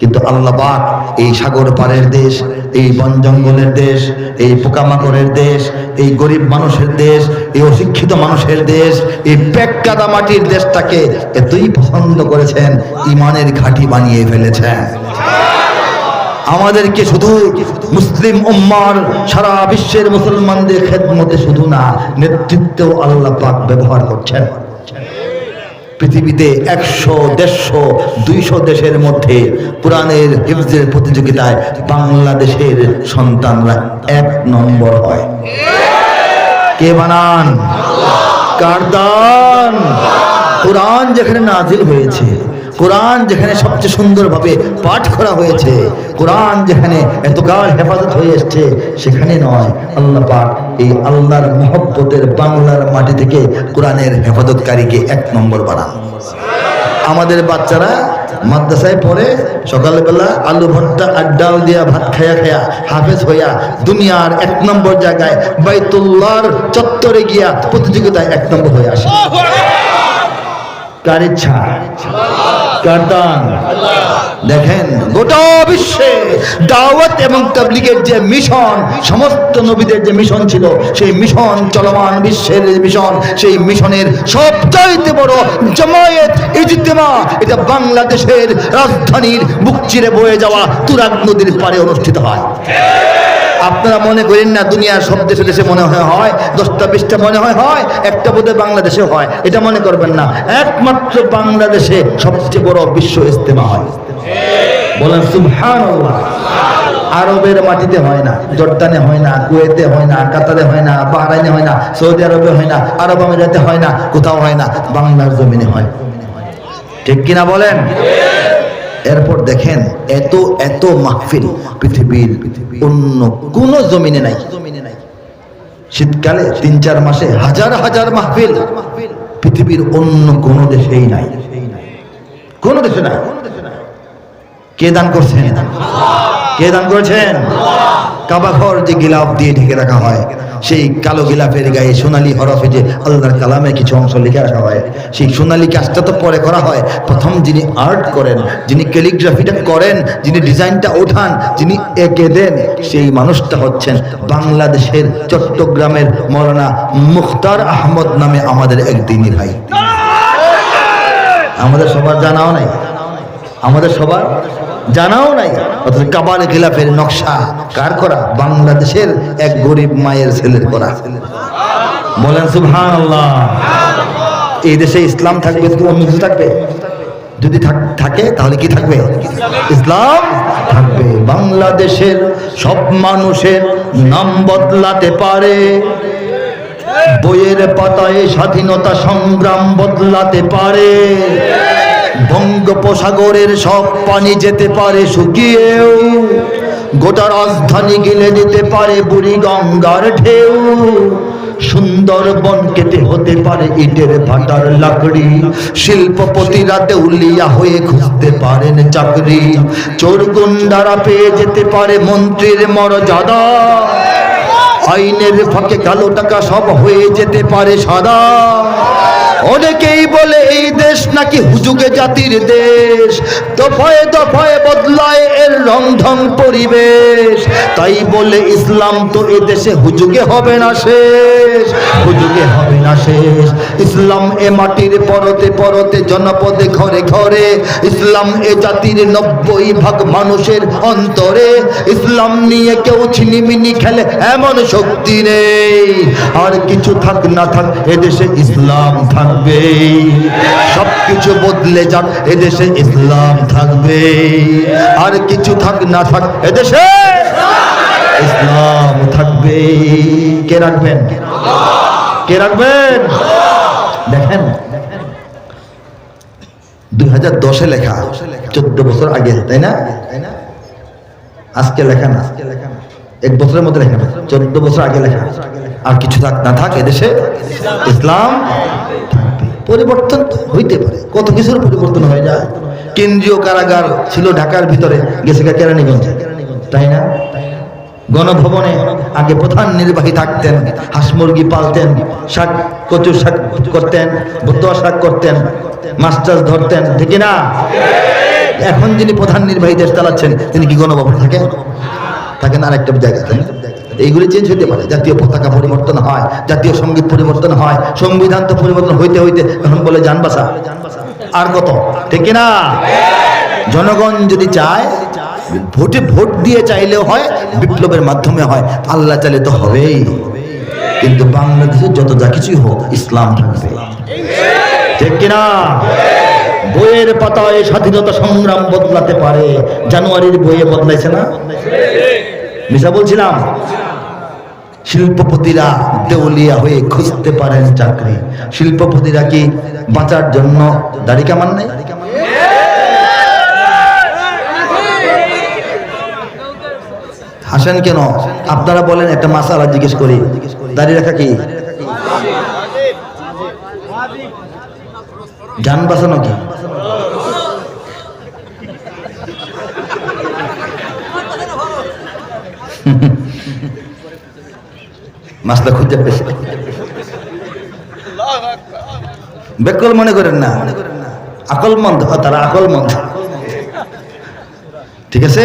কিন্তু আল্লাহ পাক এই সাগর পারের দেশ, এই বন জঙ্গলের দেশ, এই পোকামাকড়ের দেশ, এই গরিব মানুষের দেশ, এই অশিক্ষিত মানুষের দেশ, এই পেটকাদা মাটির দেশটাকে এতই পছন্দ করেছেন, ইমানের ঘাঁটি বানিয়ে ফেলেছেন। আমাদেরকে শুধু মুসলিম উম্মার, সারা বিশ্বের মুসলমানদের খেদমতে শুধু না, নেতৃত্বেও আল্লাহ পাক ব্যবহার করছেন। পৃথিবীতে 100, 150, 200 দেশের মধ্যে কোরআনের হিফজের প্রতিযোগিতায় বাংলাদেশের সন্তানরা 1 নম্বর হয়। কে বানান? কার দান? কোরআন যেখানে নাজিল হয়েছে, কোরআন যেখানে সবচেয়ে সুন্দরভাবে পাঠ করা হয়েছে, কোরআন যেখানে এতকাল হেফাজত হয়ে এসছে, সেখানে নয়। আল্লাহ পাক এই আল্লাহর মহব্বতের বাংলার মাটি থেকে কোরআনের হেফাজতকারীকে 1 নম্বর বানান। আমাদের বাচ্চারা মাদ্রাসায় পড়ে, সকালবেলা আলু ভর্তা আর ডাল দিয়া ভাত খায়া খায়া হাফেজ হইয়া দুনিয়ার 1 নম্বর জায়গায় বাইতুল্লাহর চত্বরে গিয়া প্রতিযোগিতায় 1 নম্বর হয়ে আসে। কার ইচ্ছা? কার দান? দেখেন, গোটা বিশ্বে দাওয়াত এবং তাবলীগের যে মিশন, সমস্ত নবীদের যে মিশন ছিল, সেই মিশন চলমান বিশ্বের মিশন, সেই মিশনের সবচাইতে বড় জামায়াত ইজতেমা এটা বাংলাদেশের রাজধানীর বুক চিরে বয়ে যাওয়া তুরাগ নদীর পাড়ে অনুষ্ঠিত হয়। আপনারা মনে করেন না দুনিয়ার সব দেশে দেশে মনে হয় 10টা 20টা মনে হয়, একটা বোধহয় বাংলাদেশে হয়, এটা মনে করবেন না। একমাত্র বাংলাদেশে সবচেয়ে বড় বিশ্ব ইজতেমা হয়। বলেন সুবহানাল্লাহ। আরবের মাটিতে হয় না, জর্দানে হয় না, কুয়েতে হয় না, কাতারে হয় না, বাহরাইনে হয় না, সৌদি আরবে হয় না, আরব আমিরাতে হয় না, কোথাও হয় না, বাংলার জমিনে হয়। ঠিক কিনা বলেন? এরপর দেখেন, এত এত মাহফিল পৃথিবীর অন্য কোন জমিনে নাই। শীতকালে 3-4 মাসে হাজার হাজার মাহফিল পৃথিবীর অন্য কোন দেশেই নাই, কোন দেশে নাই। কে দান করছেন? কে দান করেছেন? কাবা ঘর যে গিলাফ দিয়ে ঢেকে রাখা হয়, সেই কালো গিলাফের গায়ে সোনালী হরফে যে আল্লাহর কালামের কিছু অংশ লিখে রাখা হয়, সেই সোনালী কাজটা তো পরে করা হয়। প্রথম যিনি আর্ট করেন, যিনি ক্যালিগ্রাফিটা করেন, যিনি ডিজাইনটা ওঠান, যিনি এঁকে দেন, সেই মানুষটা হচ্ছেন বাংলাদেশের চট্টগ্রামের মৌলানা মুখতার আহমদ নামে আমাদের এক দিনী ভাই। আমাদের সবার জানাও নাই, আমাদের সবার জানাও নাই। অথচ কাবার গিলাফের নকশা কার করা? বাংলাদেশের এক গরিব মায়ের ছেলের করা। বলেন সুবহানাল্লাহ। এই দেশে ইসলাম থাকবে তো অন্য কিছু থাকবে? যদি থাকে তাহলে কি থাকবে? ইসলাম থাকবে। বাংলাদেশের সব মানুষের নাম বদলাতে পারে, বইয়ের পাতায় স্বাধীনতা সংগ্রাম বদলাতে পারে, বঙ্গোপসাগরের সব পানি যেতে পারে শুকিয়েও, গোটা রাজধানী গিলে দিতে পারে বুড়ি গঙ্গার ঢেউ, সুন্দরবন কেটে হতে পারে ইটের ভাটার লাকড়ি, শিল্পপতিরা দেউলিয়া হয়ে খুঁজতে পারেন চাকরি, চোর গুন্ডারা পেয়ে যেতে পারে মন্ত্রীর মর্যাদা, আইনের ফাঁকে কালো টাকা সব হয়ে যেতে পারে সাদা। অনেকেই বলে এই দেশ নাকি হুজুগে জাতির দেশ, দফায় দফায় বদলায় এর রংঢং পরিবেশ, তাই বলে ইসলাম তো এ দেশে হুজুগে হবে না শেষ, হুজুগে হবে না শেষ। ইসলাম এ মাটির পরতে পরতে জনপদে ঘরে ঘরে, ইসলাম এ জাতির 90% মানুষের অন্তরে, ইসলাম নিয়ে কেউ ছিনিমিনি খেলে এমন শক্তি নেই। আর কিছু থাক না থাক এদেশে ইসলাম থাকবে, সবকিছু বদলে যাক এদেশে ইসলাম থাকবে। আর কিছু থাক না থাক এদেশে ইসলাম থাকবে। কে রাখবেন? কে রাখবেন? দেখেন 2010-এ লেখা, 14 বছর আগে, তাই না? আজকে লেখা না, 1 বছরের মধ্যে লেখা না, 14 বছর আগে লেখা। আর কিছু থাক না থাক এদেশে ইসলাম থাকবে। পরিবর্তন হইতে পারে, কত কিছুর পরিবর্তন হয়ে যায়। কেন্দ্রীয় কারাগার ছিল ঢাকার ভিতরে, গেছে কেরানীগঞ্জে, তাই না? গণভবনে আগে প্রধান নির্বাহী থাকতেন, হাঁস মুরগি পালতেন, শাক কচুর শাক করতেন, বতুয়া শাক করতেন, মাছ টাছ ধরতেন, ঠিক না? এখন যিনি প্রধান নির্বাহী দেশ চালাচ্ছেন, তিনি কি গণভবনে থাকেন? থাকেন আর একটা জায়গাতে। এইগুলি চেঞ্জ হইতে পারে, জাতীয় পতাকা পরিবর্তন হয়, জাতীয় সঙ্গীত পরিবর্তন হয়, সংবিধান তো পরিবর্তন হইতে হইতে এখন বলে জান বাঁচা, আর কত, ঠিক না? জনগণ যদি চায়, ভোট দিয়ে চাইলেও হয়, বিপ্লবের মাধ্যমে হয়, আল্লাহ চাইলে তো হবেই। কিন্তু বাংলাদেশে যত যা কিছুই হোক, ইসলাম থাকবে, ঠিক কিনা? বইয়ের পাতায় স্বাধীনতা সংগ্রাম বদলাতে পারে, জানুয়ারির বইয়ে বদলাইছে না? মিশা বলছিলাম। শিল্পপতিরা দেউলিয়া হয়ে খুঁজতে পারেন চাকরি। শিল্পপতিরা কি বাঁচার জন্য দাড়ি কামান নাই? হাসেন কেন? আপনারা বলেন একটা মাসালা জিজ্ঞেস করি, দাড়ি রাখা কি জান বাঁচানো কি? মাসলা খুঁজে পেয়েছে, বেকল মনে করেন না, আকলমন্দ, তারা আকলমন্দ। ঠিক আছে,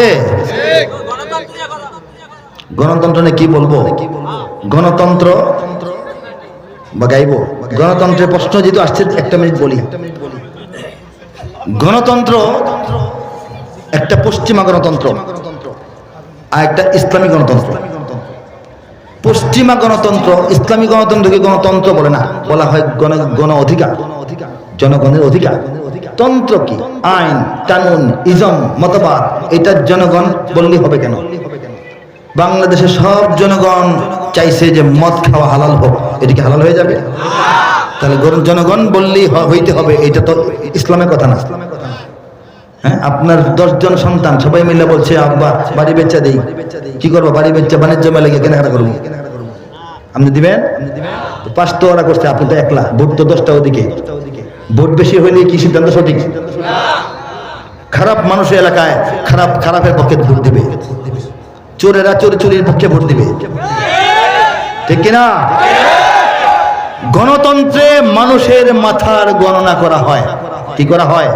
গণতন্ত্র নিয়ে কি বলবো? গণতন্ত্র বা গাইব গণতন্ত্রের প্রশ্ন যেহেতু আসছে, একটা মিনিট বলি। গণতন্ত্র একটা পশ্চিমা গণতন্ত্র আর একটা ইসলামী গণতন্ত্র। পশ্চিমা গণতন্ত্র ইসলামী গণতন্ত্রকে গণতন্ত্র বলে না, বলা হয় গণ অধিকার, জনগণের অধিকার। তন্ত্র কি? আইন, কানুন, ইজম, মতবাদ। এটা জনগণ বললেই হবে কেন? বাংলাদেশের সব জনগণ চাইছে যে মদ খাওয়া হালাল হোক, এটা কি হালাল হয়ে যাবে? তাহলে জনগণ বললেই হইতে হবে, এটা তো ইসলামের কথা না। হ্যাঁ, আপনার 10 জন সন্তান সবাই মিলে বলছে আব্বা বাড়ি বেচা দেই, কি করবো? বাড়ি বেচা বাণিজ্য মেলে গিয়ে কেনাকাটা করবো, আপনি দিবেন? পাঁচ তো ওরা করছে, আপনি তো একলা, ভোট তো 10টা ওদিকে। ভোট বেশি হইলে কি সিদ্ধান্ত সঠিক? খারাপ মানুষের এলাকায় খারাপের পক্ষে ভোট দিবে, চোরেরা চুরির পক্ষে ভোট দিবে, ঠিক কিনা? গণতন্ত্রে মানুষের মাথার গণনা করা হয়। কি করা হয়?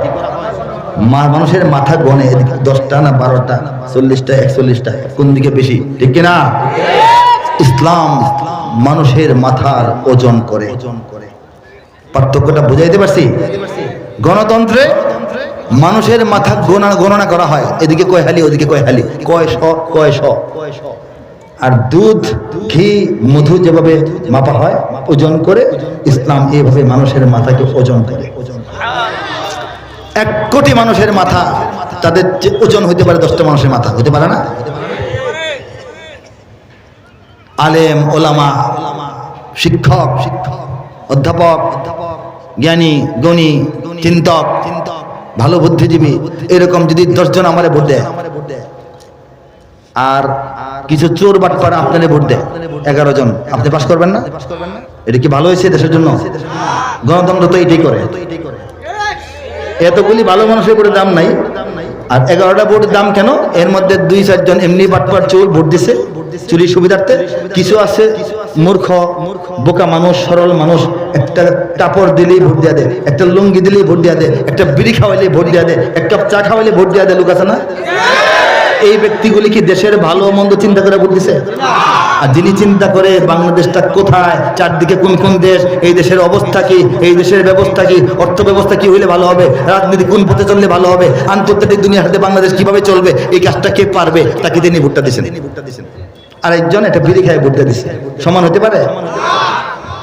মানুষের মাথা গণে, 10টা না 12টা, 40টা, 41টা, কোন দিকে বেশি, ঠিক কিনা? ইসলাম মানুষের মাথার ওজন করে। পার্থক্যটা বুঝাইতে পারছি? গণতন্ত্রে মানুষের মাথা গণনা করা হয়, এদিকে কয় হালি, ওদিকে কয় হালি, কয়শ। আর দুধ, ঘি, মধু যেভাবে মাপা হয় ওজন করে, ইসলাম এইভাবে মানুষের মাথাকে ওজন করে। 1 কোটি মানুষের মাথা, তাদের যে ওজন হইতে পারে 10টা মানুষের মাথা, হইতে পারে না? আলেম, ওলামা, শিক্ষক, অধ্যাপক, জ্ঞানী, গুণী, চিন্তক, ভালো বুদ্ধিজীবী, এরকম যদি 10 জন আমারে ভোট দেয়, আর কিছু চোর বাটপাড়া আপনারে ভোট দেয় 11 জন, আপনি পাস করবেন না? এটা কি ভালো হয়েছে দেশের জন্য? গণতন্ত্র তো এটাই করে। এতগুলি ভালো মানুষের ভোটের দাম নাই, আর 11টা ভোটের দাম কেন? এর মধ্যে 2-4 জন এমনি বাটপার চোর ভোট দিছে চুরির সুবিধার্থে। কিছু আছে মূর্খ বোকা মানুষ, সরল মানুষ, একটা কাপড় দিলেই ভোট দিয়া দেয়, একটা লুঙ্গি দিলেই ভোট দিয়া দেয়, একটা বিড়ি খাওয়াইলেই ভোট দিয়া দেয়, এক কাপ চা খাওয়াইলে ভোট দিয়া দেয়, লোক আছে না? এই ব্যক্তিগুলি কি দেশের ভালো মন্দ চিন্তা করে ভোট দিছে? আর যিনি চিন্তা করে বাংলাদেশটা কোথায়, চারদিকে কোন কোন দেশ, এই দেশের অবস্থা কি, এই দেশের ব্যবস্থা কি, অর্থ ব্যবস্থা কি হইলে ভালো হবে, রাজনীতি কোন পথে চললে ভালো হবে, আন্তর্জাতিক দুনিয়ার হাতে বাংলাদেশ কিভাবে চলবে, এই কাজটা কে পারবে, তাকে তিনি ভোটটা দিয়েছেন। আর একজন একটা বিড়ি খায় ভোটটা দিচ্ছে, সমান হতে পারে?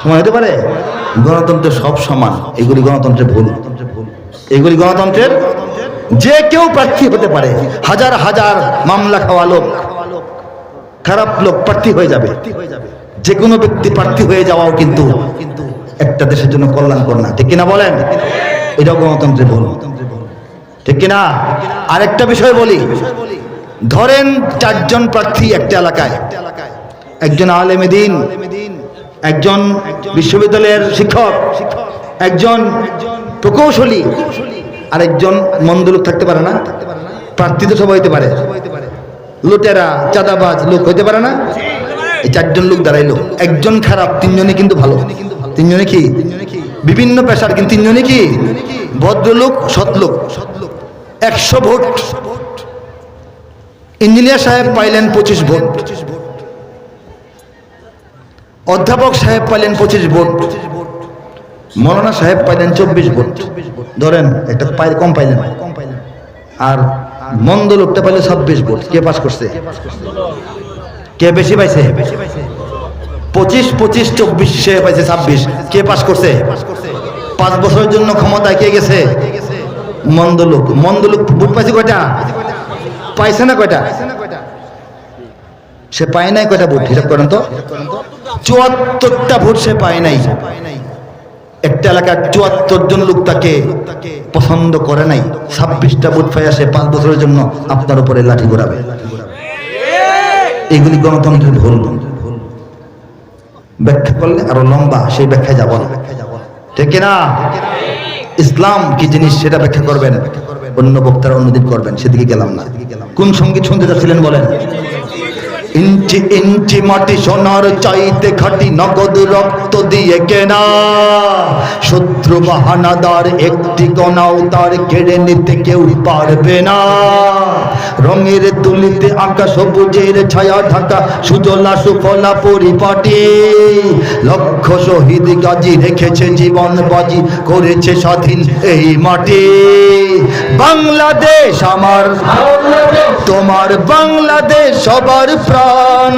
সমান হতে পারে? গণতন্ত্রে সব সমান, এগুলি গণতন্ত্রের ভুল। এগুলি গণতন্ত্রের, যে কেউ প্রার্থী হতে পারে, হাজার হাজার মামলা খাওয়া লোক, খারাপ লোক প্রার্থী হয়ে যাবে। যে কোনো ব্যক্তি প্রার্থী হয়ে যাওয়াও কিন্তু একটা দেশের জন্য কল্যাণকর না, ঠিক কিনা বলেন? এটাও গণতন্ত্রের ভুল, ঠিক কিনা? আরেকটা বিষয় বলি, ধরেন 4 জন প্রার্থী একটা এলাকায়, একজন আলেমে দ্বীন, একজন বিশ্ববিদ্যালয়ের শিক্ষক, একজন প্রকৌশলী, আরেকজন মন্দ লোক থাকতে পারে না? প্রার্থী তো সবাই হইতে পারে, লুটেরা, চাঁদাবাজ লোক হইতে পারে না? এই 4 জন লোক দাঁড়াইলো, একজন খারাপ, 3 জনে কিন্তু ভালো। 3 জনে কি? বিভিন্ন পেশার, কিন্তু 3 জনে কি? ভদ্রলোক, সৎ লোক। 100 ভোট ইঞ্জিনিয়ার সাহেব পাইলেন 25 ভোট, অধ্যাপক সাহেব পাইলেন 25 ভোট, মৌলানা সাহেব পাইলেন 24 ভোট। ধরেন একটা কম পাইলেন, আর মন্দ লোকটা পাইলে 26 ভোট। কে পাস করছে? কে বেশি পাইছে? 25, 25, 24, সে পাইছে 26। কে পাস করছে? 5 বছরের জন্য ক্ষমতায় কে গেছে? মন্দ লোক। মন্দ লোক ভোট পাইছে কয়টা? পাইছে না কয়টা? সে পায় নাই কয়টা ভোট? হিসাব করেন তো। 74টা ভোট সে পায় নাই। একটা এলাকার 74 জন লোক তাকে পছন্দ করে নাই। 26টা ভোট পাইয়া সে 5 বছরের জন্য আপনার উপরে লাঠি ঘোরাবে। এগুলি গণতন্ত্রের ভুল। ব্যাখ্যা করলে আরো লম্বা, সেই ব্যাখ্যায় যাব না, ঠিক না? ইসলাম কি জিনিস সেটা ব্যাখ্যা করবেন অন্য বক্তারা অন্যদিন করবেন, সেদিকে গেলাম না। কোন সঙ্গীত শুনতে যাচ্ছিলেন বলেন? ইঞ্চি ইঞ্চি মাটি সোনার চাইতে খাটি, নগদ রক্ত দিয়ে কেনা, শত্রু বাহানাদার একটি কণাও তার কেড়ে নিতে কেউ পারবে না। রঙের তুলিতে আঁকা সবুজের ছায়া ঢাকা সুজলা সুফলা পরিপাটি, লক্ষ শহীদ গাজী রেখেছে জীবন বাজি, করেছে স্বাধীন এই মাটি। বাংলাদেশ আমার, তোমার বাংলাদেশ সবার প্রাণ,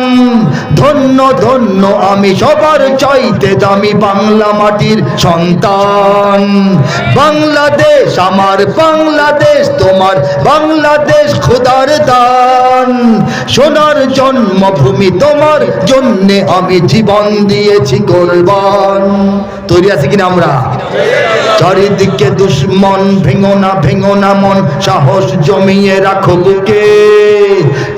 ধন্য ধন্য আমি সবার চাইতে দামি বাংলা মাটির সন্তান। বাংলাদেশ আমার বাংলাদেশ, তোমার বাংলাদেশ খোদার দান, সোনার জন্মভূমি তোমার জন্যে আমি জীবন দিয়েছি কোরবান। তৈরি আছে কিনা আমরা? চারিদিকে দুশ্মন, ভেঙো না মন, সাহস জমিয়ে রাখো বুকে,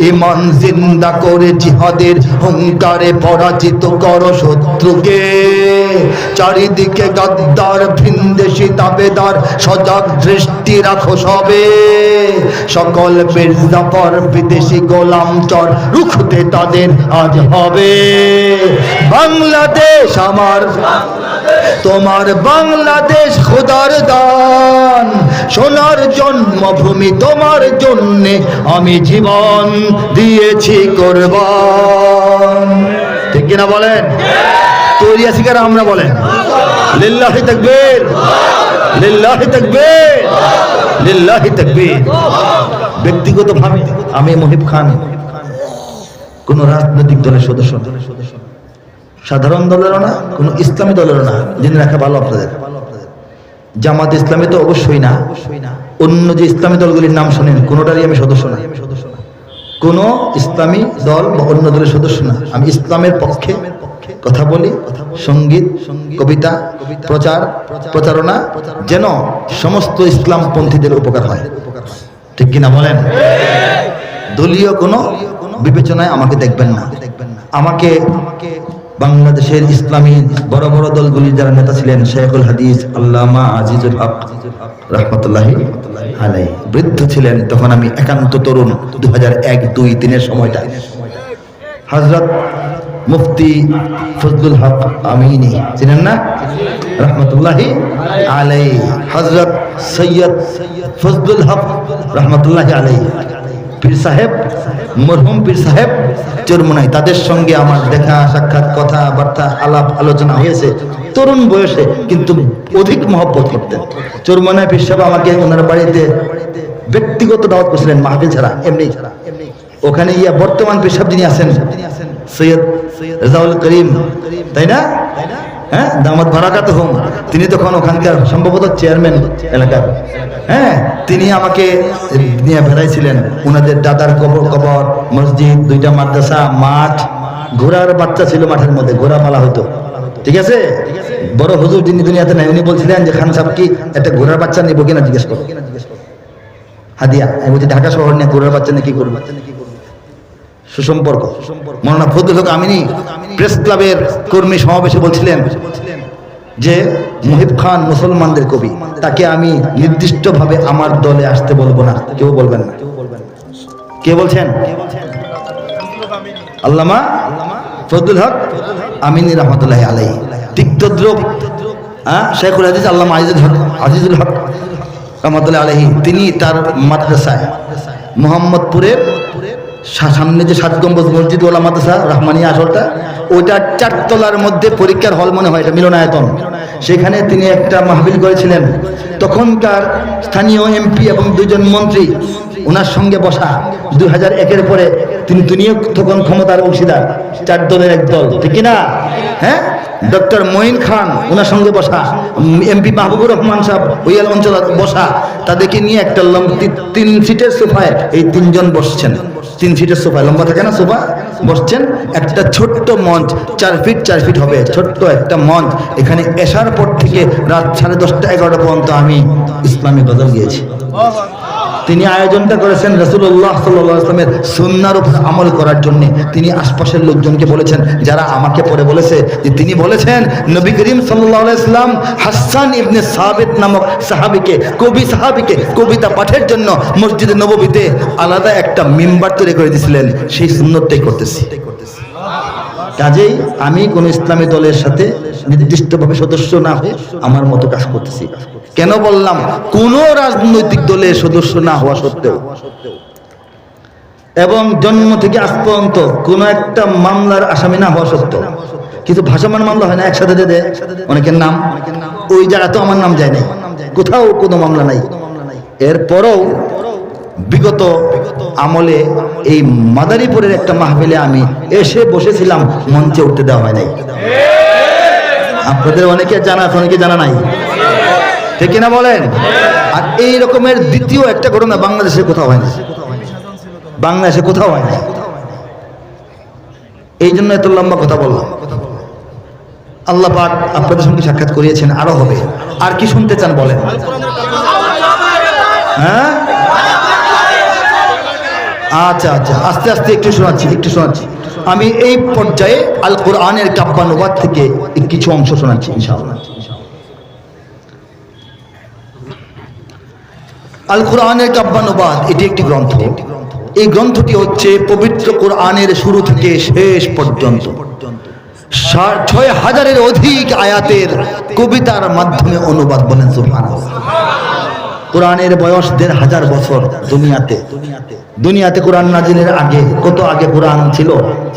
ইমান জিন্দা করে জিহাদের হুঙ্কারে পরাজিত করো শত্রুকে। চারিদিকে গাদ্দার ভিনদেশি তাবেদার, সজাগ দৃষ্টি রাখো সবে, সকল মির্জাফর বিদেশি গোলাম চর রুখতে তাদের আজ হবে। বাংলাদেশ আমার, তোমার বাংলাদেশ খোদার দান, সোনার জন্মভূমি তোমার জন্যে আমি জীবন দিয়েছি কোরবান। ঠিক কিনা বলেন? তৈরি আছি কারা আমরা বলেন? লিল্লাহি তাকবীর, লিল্লাহি তাকবীর, লিল্লাহি তাকবীর। ব্যক্তিগতভাবে আমি মুহিব খান কোন রাজনৈতিক দলের সদস্য, সাধারণ দলেরও না, কোন ইসলামী দলেরও না, জেনে রাখা ভালো আপনাদের। জামাত ইসলামী তো অবশ্যই না, অন্য যে ইসলামী দলগুলির নাম শোনেন কোনোটারই আমি সদস্য না, কোন ইসলামী দল বা অন্য দলের সদস্য না। আমি ইসলামের পক্ষে কথা বলি, সঙ্গীত, কবিতা, প্রচার, প্রচারণা যেন সমস্ত ইসলাম পন্থীদের উপকার হয়। ঠিক কিনা বলেন? দলীয় কোনো বিবেচনায় আমাকে দেখবেন না। আমাকে বাংলাদেশের ইসলামী বড় বড় দলগুলির যারা নেতা ছিলেন, শেখুল হাদিস আল্লামা আজিজুল হক রাহমাতুল্লাহি আলাইহি বৃদ্ধ ছিলেন তখন, আমি একান্ত তরুণ, 2001-2-3 সময়টা। হযরত মুফতি ফজলুল হক আমিনী চিনেন না? রাহমাতুল্লাহি আলাইহি। হযরত সৈয়দ ফজলুল হক রাহমাতুল্লাহি আলাইহি, পীর সাহেব, মরহুম পীর সাহেব চরমোনাই, তাদের সঙ্গে আমার দেখা সাক্ষাৎ, কথাবার্তা, আলাপ আলোচনা হয়েছে তরুণ বয়সে, কিন্তু অধিক মহব্বত করতেন। চরমোনাই পীর সাহেব আমাকে ওনার বাড়িতে ব্যক্তিগত দাওয়াত করেছিলেন, মাহফিল ছাড়া, এমনি। ওখানে গিয়া বর্তমান পীর সাহেব যিনি আছেন সৈয়দ রেজাউল করিম, তাই না? হ্যাঁ, দামাত বারাকাতুহুম, তিনি তখন ওখানকার সম্ভবত চেয়ারম্যান এলাকার। হ্যাঁ, তিনি আমাকে নিয়ে বেড়াইছিলেন। ওনাদের দাদার কবর, মসজিদ, 2টা মাদ্রাসা, মাঠ, ঘোড়ার বাচ্চা ছিল মাঠের মধ্যে, ঘোড়া পালা হতো। ঠিক আছে? বড় হুজুর যিনি দুনিয়াতে নাই, উনি বলছিলেন যে খান সাহেব কি একটা ঘোড়ার বাচ্চা নিবো কিনা জিজ্ঞেস করো, হাদিয়া। আমি বলছি ঢাকা শহর নিয়ে ঘোড়ার বাচ্চা নিয়ে কি করবো? সুসম্পর্ক। মৌলানা ফজলুল হক আমিনী প্রেস ক্লাবের কর্মী সমাবেশে বলছিলেন যে মুহিব খান মুসলমানদের কবি, তাকে আমি নির্দিষ্টভাবে আমার দলে আসতে বলবো না, কেউ বলবেন না। কে বলছেন? আল্লামা ফজলুল হক আমিনী রাহমাতুল্লাহি আলাইহি। তিক্তদ্রব শেখুল হাদিস আল্লামা আজিজুল হক রাহমাতুল্লাহি আলাইহি, তিনি তার মাদ্রাসায় মোহাম্মদপুরের সামনে যে 7 গম্বুজ মসজিদ ওলা মাদ্রাসা রাহমানিয়া আসলটা, ওইটা 4 তলার মধ্যে পরীক্ষার হল মনে হয়, এটা মিলনায়তন। সেখানে তিনি একটা মাহফিল করেছিলেন। তখনকার স্থানীয় এমপি এবং 2 জন মন্ত্রী ওনার সঙ্গে বসা। 2001-এর পরে তিনিও তখন ক্ষমতার অংশীদার, 4 দলের এক দল, ঠিক না? হ্যাঁ, ডক্টর মঈন খান ওনার সঙ্গে বসা, এমপি মাহবুবুর রহমান সাহেব ওই অঞ্চল বসা। তাদেরকে নিয়ে একটা 3 সিটের সোফায় এই 3 জন বসছেন। 3 সিটের সোফা, লম্বা থাকে না সোফা, বসছেন। একটা ছোট্ট মঞ্চ, 4 ফিট 4 ফিট হবে, ছোট্ট একটা মঞ্চ। এখানে এশার পর থেকে রাত 10:30-11টা পর্যন্ত আমি ইসলামী গজল গিয়েছি। তিনি আয়োজনটা করেছেন রাসূলুল্লাহ সাল্লাল্লাহু আলাইহি ওয়াসাল্লামের সুন্নাহর উপর আমল করার জন্য। তিনি আশপাশের লোকজনকে বলেছেন, যারা আমাকে পরে বলেছে যে তিনি বলেছেন নবী করিম সাল্লাল্লাহু আলাইহি ওয়াসাল্লাম হাসান ইবনে সাবিত নামক সাহাবীকে, কবি সাহাবীকে কবিতা পাঠের জন্য মসজিদে নববীতে আলাদা একটা মিম্বার তৈরি করে দিয়েছিলেন। সেই সুন্নতটাই করতেছি। কাজেই আমি কোন ইসলামী দলের সাথে নির্দিষ্টভাবে সদস্য না হয়ে আমার মতো কাজ করতেছি। কেন বললাম? কোন রাজনৈতিক দলের সদস্য না হওয়া সত্ত্বেও এবং জন্ম থেকে আজ পর্যন্ত কোন একটা মামলার আসামি না হওয়া সত্ত্বেও, কিন্তু ভাসমান মামলা হয় না একসাথে দে অনেকের নাম, ওই জায়গাতে আমার নাম যায় নাই, কোথাও কোনো মামলা নাই। এরপরও বিগত আমলে এই মাদারীপুরের একটা মাহফিলে আমি এসে বসেছিলাম, মঞ্চে উঠতে দেওয়া হয় নাই। আপনাদের অনেকে জানা আছে, অনেকে জানা নাই, ঠিক কিনা বলেন? আর এই রকমের দ্বিতীয় একটা ঘটনা বাংলাদেশে কোথাও হয় না, বাংলাদেশে কোথাও হয় না। এই জন্য এত লম্বা কথা বললাম। আল্লাহ পাক আপনাদের সঙ্গে সাক্ষাৎ করিয়েছেন, আরো হবে। আর কি শুনতে চান বলেন? হ্যাঁ, আচ্ছা আচ্ছা, আস্তে আস্তে একটু শোনাচ্ছি। আমি এই পর্যায়ে আল কোরআনের কাব্যানুবাদ থেকে কিছু অংশ শোনাচ্ছি ইনশাআল্লাহ। আল কোরআনের কাব্যানুবাদ এটি একটি গ্রন্থ। এই গ্রন্থটি হচ্ছে পবিত্র কোরআনের শুরু থেকে শেষ পর্যন্ত ৬,০০০-এর অধিক আয়াতের কবিতার মাধ্যমে অনুবাদ। বলেন সুবহানাল্লাহ। কোরআনের বয়স ১,৫০০ বছর। দুনিয়াতে কোরআন নাজিলের আগে, কত আগে কোরআন ছিল?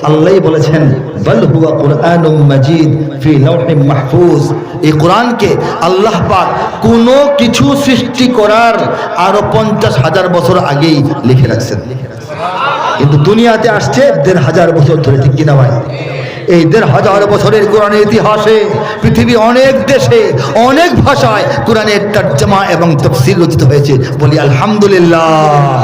আল্লাহই বলেছেন বাল হুয়া কুরআনুম মাজিদ ফি লাওহিম মাহফুজ। এই কোরআনকে আল্লাহ পাক কোনো কিছু সৃষ্টি করার আরো ৫০,০০০ বছর আগেই লিখে রাখছেন, কিন্তু দুনিয়াতে আসছে ১,৫০০ বছর ধরে, ঠিক কিনা ভাই? এই ১,৫০০ বছরের কোরআনের ইতিহাসে পৃথিবী অনেক দেশে অনেক ভাষায় কোরআনের তরজমা এবং তাফসীর রচিত হয়েছে, বলি আলহামদুলিল্লাহ।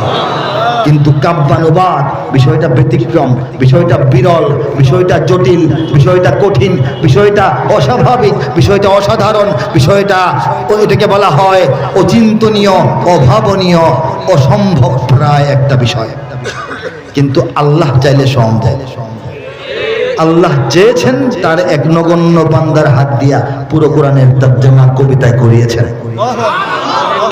কিন্তু কাব্যানুবাদ বিষয়টা ব্যতিক্রম, বিষয়টা বিরল, বিষয়টা জটিল, বিষয়টা কঠিন, বিষয়টা অস্বাভাবিক, বিষয়টা অসাধারণ, বিষয়টা এটাকে বলা হয় অচিন্তনীয়, অভাবনীয়, অসম্ভব প্রায় একটা বিষয়। কিন্তু আল্লাহ চাইলে সম্ভব। আল্লাহ চেয়েছেন তার এক নগণ্য বান্দার হাত দিয়া পুরো কোরআনের তরজমা কবিতায় করিয়েছেন।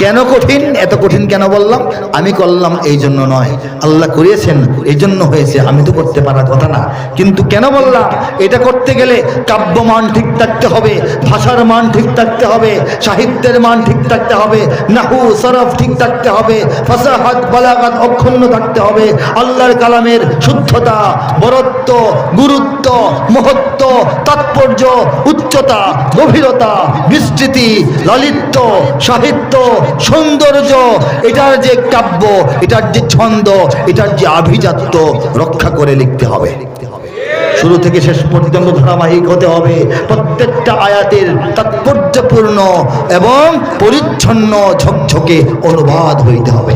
কেন কঠিন? এত কঠিন কেন বললাম? আমি করলাম এই জন্য নয়, আল্লাহ করিয়েছেন এই জন্য হয়েছে, আমি তো করতে পারার কথা না। কিন্তু কেন বললাম? এটা করতে গেলে কাব্যমান ঠিক থাকতে হবে, ভাষার মান ঠিক থাকতে হবে, সাহিত্যের মান ঠিক থাকতে হবে, নাহু সরফ ঠিক থাকতে হবে, ফাসাহাত বালাগাত অক্ষুণ্ণ থাকতে হবে, আল্লাহর কালামের শুদ্ধতা, বরত্ব, গুরুত্ব, মহত্ব, তাৎপর্য, উচ্চতা, গভীরতা, বিস্তৃতি, লালিত্য, সাহিত্য, সৌন্দর্য, এটার যে কাব্য, এটার যে ছন্দ, এটার যে আভিজাত্য রক্ষা করে লিখতে হবে। শুরু থেকে শেষ পর্যন্ত ধারাবাহিক হতে হবে। প্রত্যেকটা আয়াতের তাৎপর্যপূর্ণ এবং পরিচ্ছন্ন ঝকঝকে অনুবাদ হইতে হবে।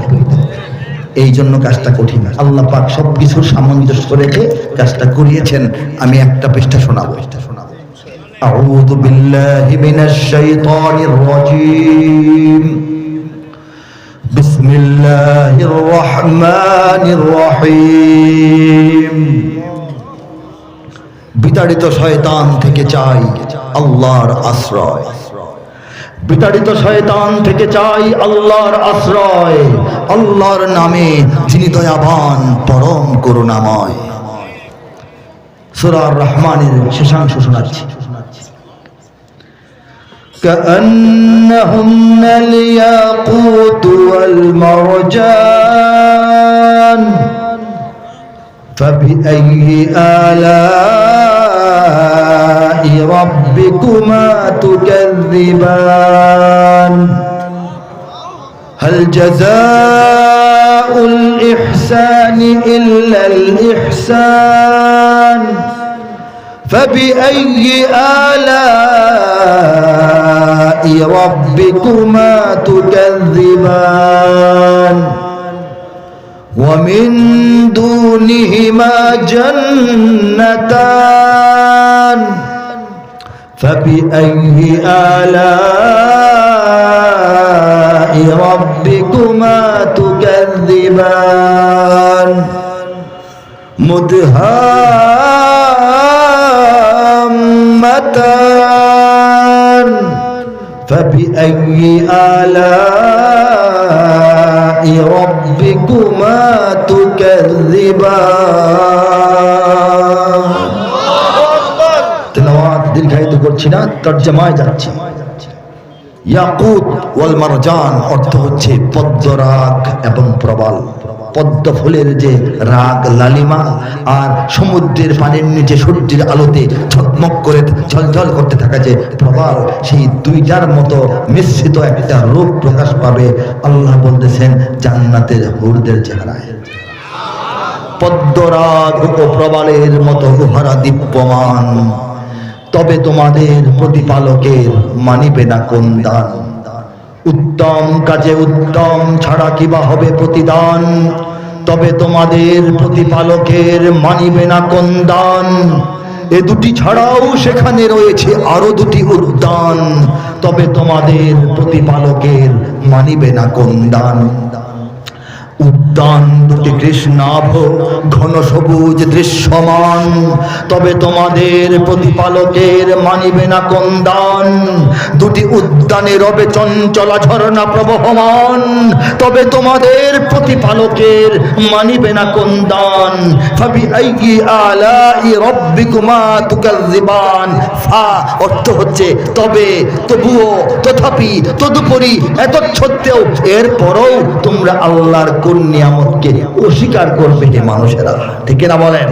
এই জন্য কাজটা কঠিন। আল্লাহ পাক সবকিছুর সামঞ্জস্য রেখে কাজটা করিয়েছেন। আমি একটা পৃষ্ঠা শোনাবো। আউযু বিল্লাহি মিনাশ শাইতানির রাজীম। বিসমিল্লাহির রহমানির রহিম। বিতাড়িত শয়তান থেকে চাই আল্লাহর আশ্রয়। বিতাড়িত শয়তান থেকে চাই আল্লাহর আশ্রয়। আল্লাহর নামে যিনি দয়াবান পরম করুণাময়। সূরা আর-রহমানের শেষাংশ শোনাচ্ছি। كأنهن الياقوت والمرجان فبأي آلاء ربكما تكذبان هل جزاء الإحسان إلا الإحسان فبأي آلاء ربكما تكذبان ومن دونهما جنتان فبأي آلاء ربكما تكذبان مدهامتان فبأي آلاء ربكما تكذبان তেলাওয়াত দীর্ঘায়িত করছি না, তরজমায় যাচ্ছি। ইয়াকুত ওয়াল মারজান অর্থ হচ্ছে পদ্মরাগ এবং প্রবাল। পদ্ম ফুলের যে রাগ লালিমা আর সমুদ্রের পানির নিচে সূর্যের আলোতে ঝকমক করে ঝলঝল করতে থাকা যে প্রবাল, সেই দুইটার মতো মিশ্রিত একটা রূপ প্রকাশ পাবে আল্লাহ বলতেছেন জান্নাতের হুরদের চেহারায়। পদ্মরাগ ও প্রবালের মতো উহারা দীপ্যমান, তবে তোমাদের প্রতিপালকের মানিবে না কোন দান। উত্তম কাজে উত্তম ছাড়া কিবা হবে প্রতিদান, তবে তোমাদের প্রতিপালকের মানিবে না কোন দান। এ দুটি ছাড়াও সেখানে রয়েছে আরো দুটি উদ্যান, তবে তোমাদের প্রতিপালকের মানিবে না কোন দান। উদ্যান দুটি কৃষ্ণাভ ঘন সবুজ দৃশ্যমান, তবে তোমাদের প্রতিপালকের মানিবে না কোন দান। দুটি উদ্যানে রবে চঞ্চলা ঝর্ণা প্রবহমান, তবে তোমাদের প্রতিপালকের মানিবে না কোন দান। ফাবিআইয়ি আলাই রাব্বিকুমা তুকাযযিবান। ফা অর্থ হচ্ছে তবে, তবুও, তথাপি, তদুপরি, এত সত্ত্বেও, এরপরও তোমরা আল্লাহর কোন নিয়ামতকে অস্বীকার করবে হে মানুষেরা, ঠিক না বলেন?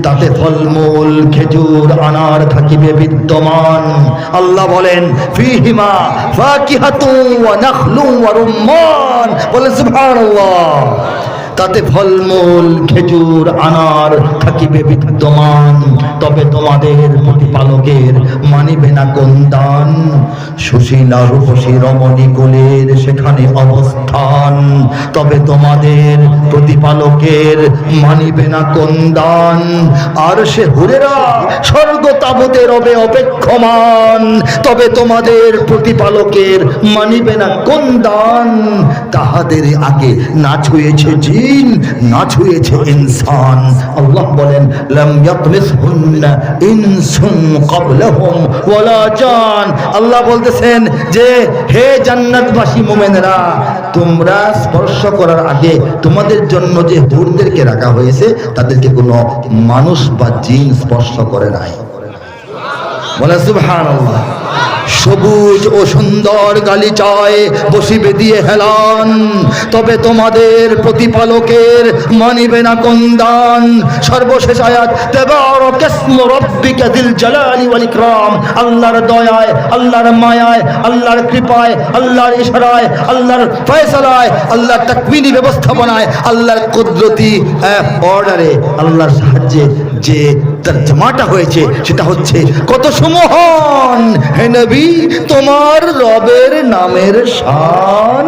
তাতে ফলমূল খেজুর আনার থাকিবে বিদ্যমান। আল্লাহ বলেন ফীহিমা ফাকিহাতুন ওয়া নাখলুন ওয়া রুম্মান, বলেন সুবহানাল্লাহ। তাতে ফলমূল খেজুর আনার থাকিবে বিদ্যমান, তবে তোমাদের প্রতিপালকের মানিবে না কোন দান। সুশীলা রূপসী রমণী কুলের সেখানে অবস্থান, তবে তোমাদের প্রতিপালকের মানিবে না কোন দান। আর সে হুরেরা স্বর্গ তাবুতে রবে অপেক্ষমান, তবে তোমাদের প্রতিপালকের মানিবে না কোন দান। তাহাদের আগে না ছুঁয়েছে জিন, না ছুঁয়েছে ইনসান। আল্লাহ বলেন লাম ইয়াতমিসহুন্না ইনসুন ক্বাবলাহুম ওয়ালা জান। আল্লাহ বলতেছেন যে হে জান্নাতবাসী মুমিনরা, তোমরা স্পর্শ করার আগে তোমাদের জন্য যে হুরদেরকে রাখা হয়েছে তাদেরকে কোনো মানুষ বা জিন স্পর্শ করে নাই। বলে সুবহানাল্লাহ। সবুজ ও সুন্দর গালিচায় বসিবে দিয়ে হেলান, তবে তোমাদের প্রতিপালকের মানিবে না কোন দান। সর্বশেষ আয়াত তাবারাকাসমু রাব্বিকা যিল জালালি ওয়াল ইকরাম। আল্লাহর দয়ায়, আল্লাহর মায়ায়, আল্লাহর কৃপায়, আল্লাহর ইশারায়, আল্লাহর ফয়সালায়, আল্লাহর তাকওয়িনী ব্যবস্থাপনায়, আল্লাহর কুদরতি অর্ডারে, আল্লাহর সাহায্যে যে তরজমাটা হয়েছে সেটা হচ্ছে কত সুমহান হে নবী তোমার রবের নামের শান।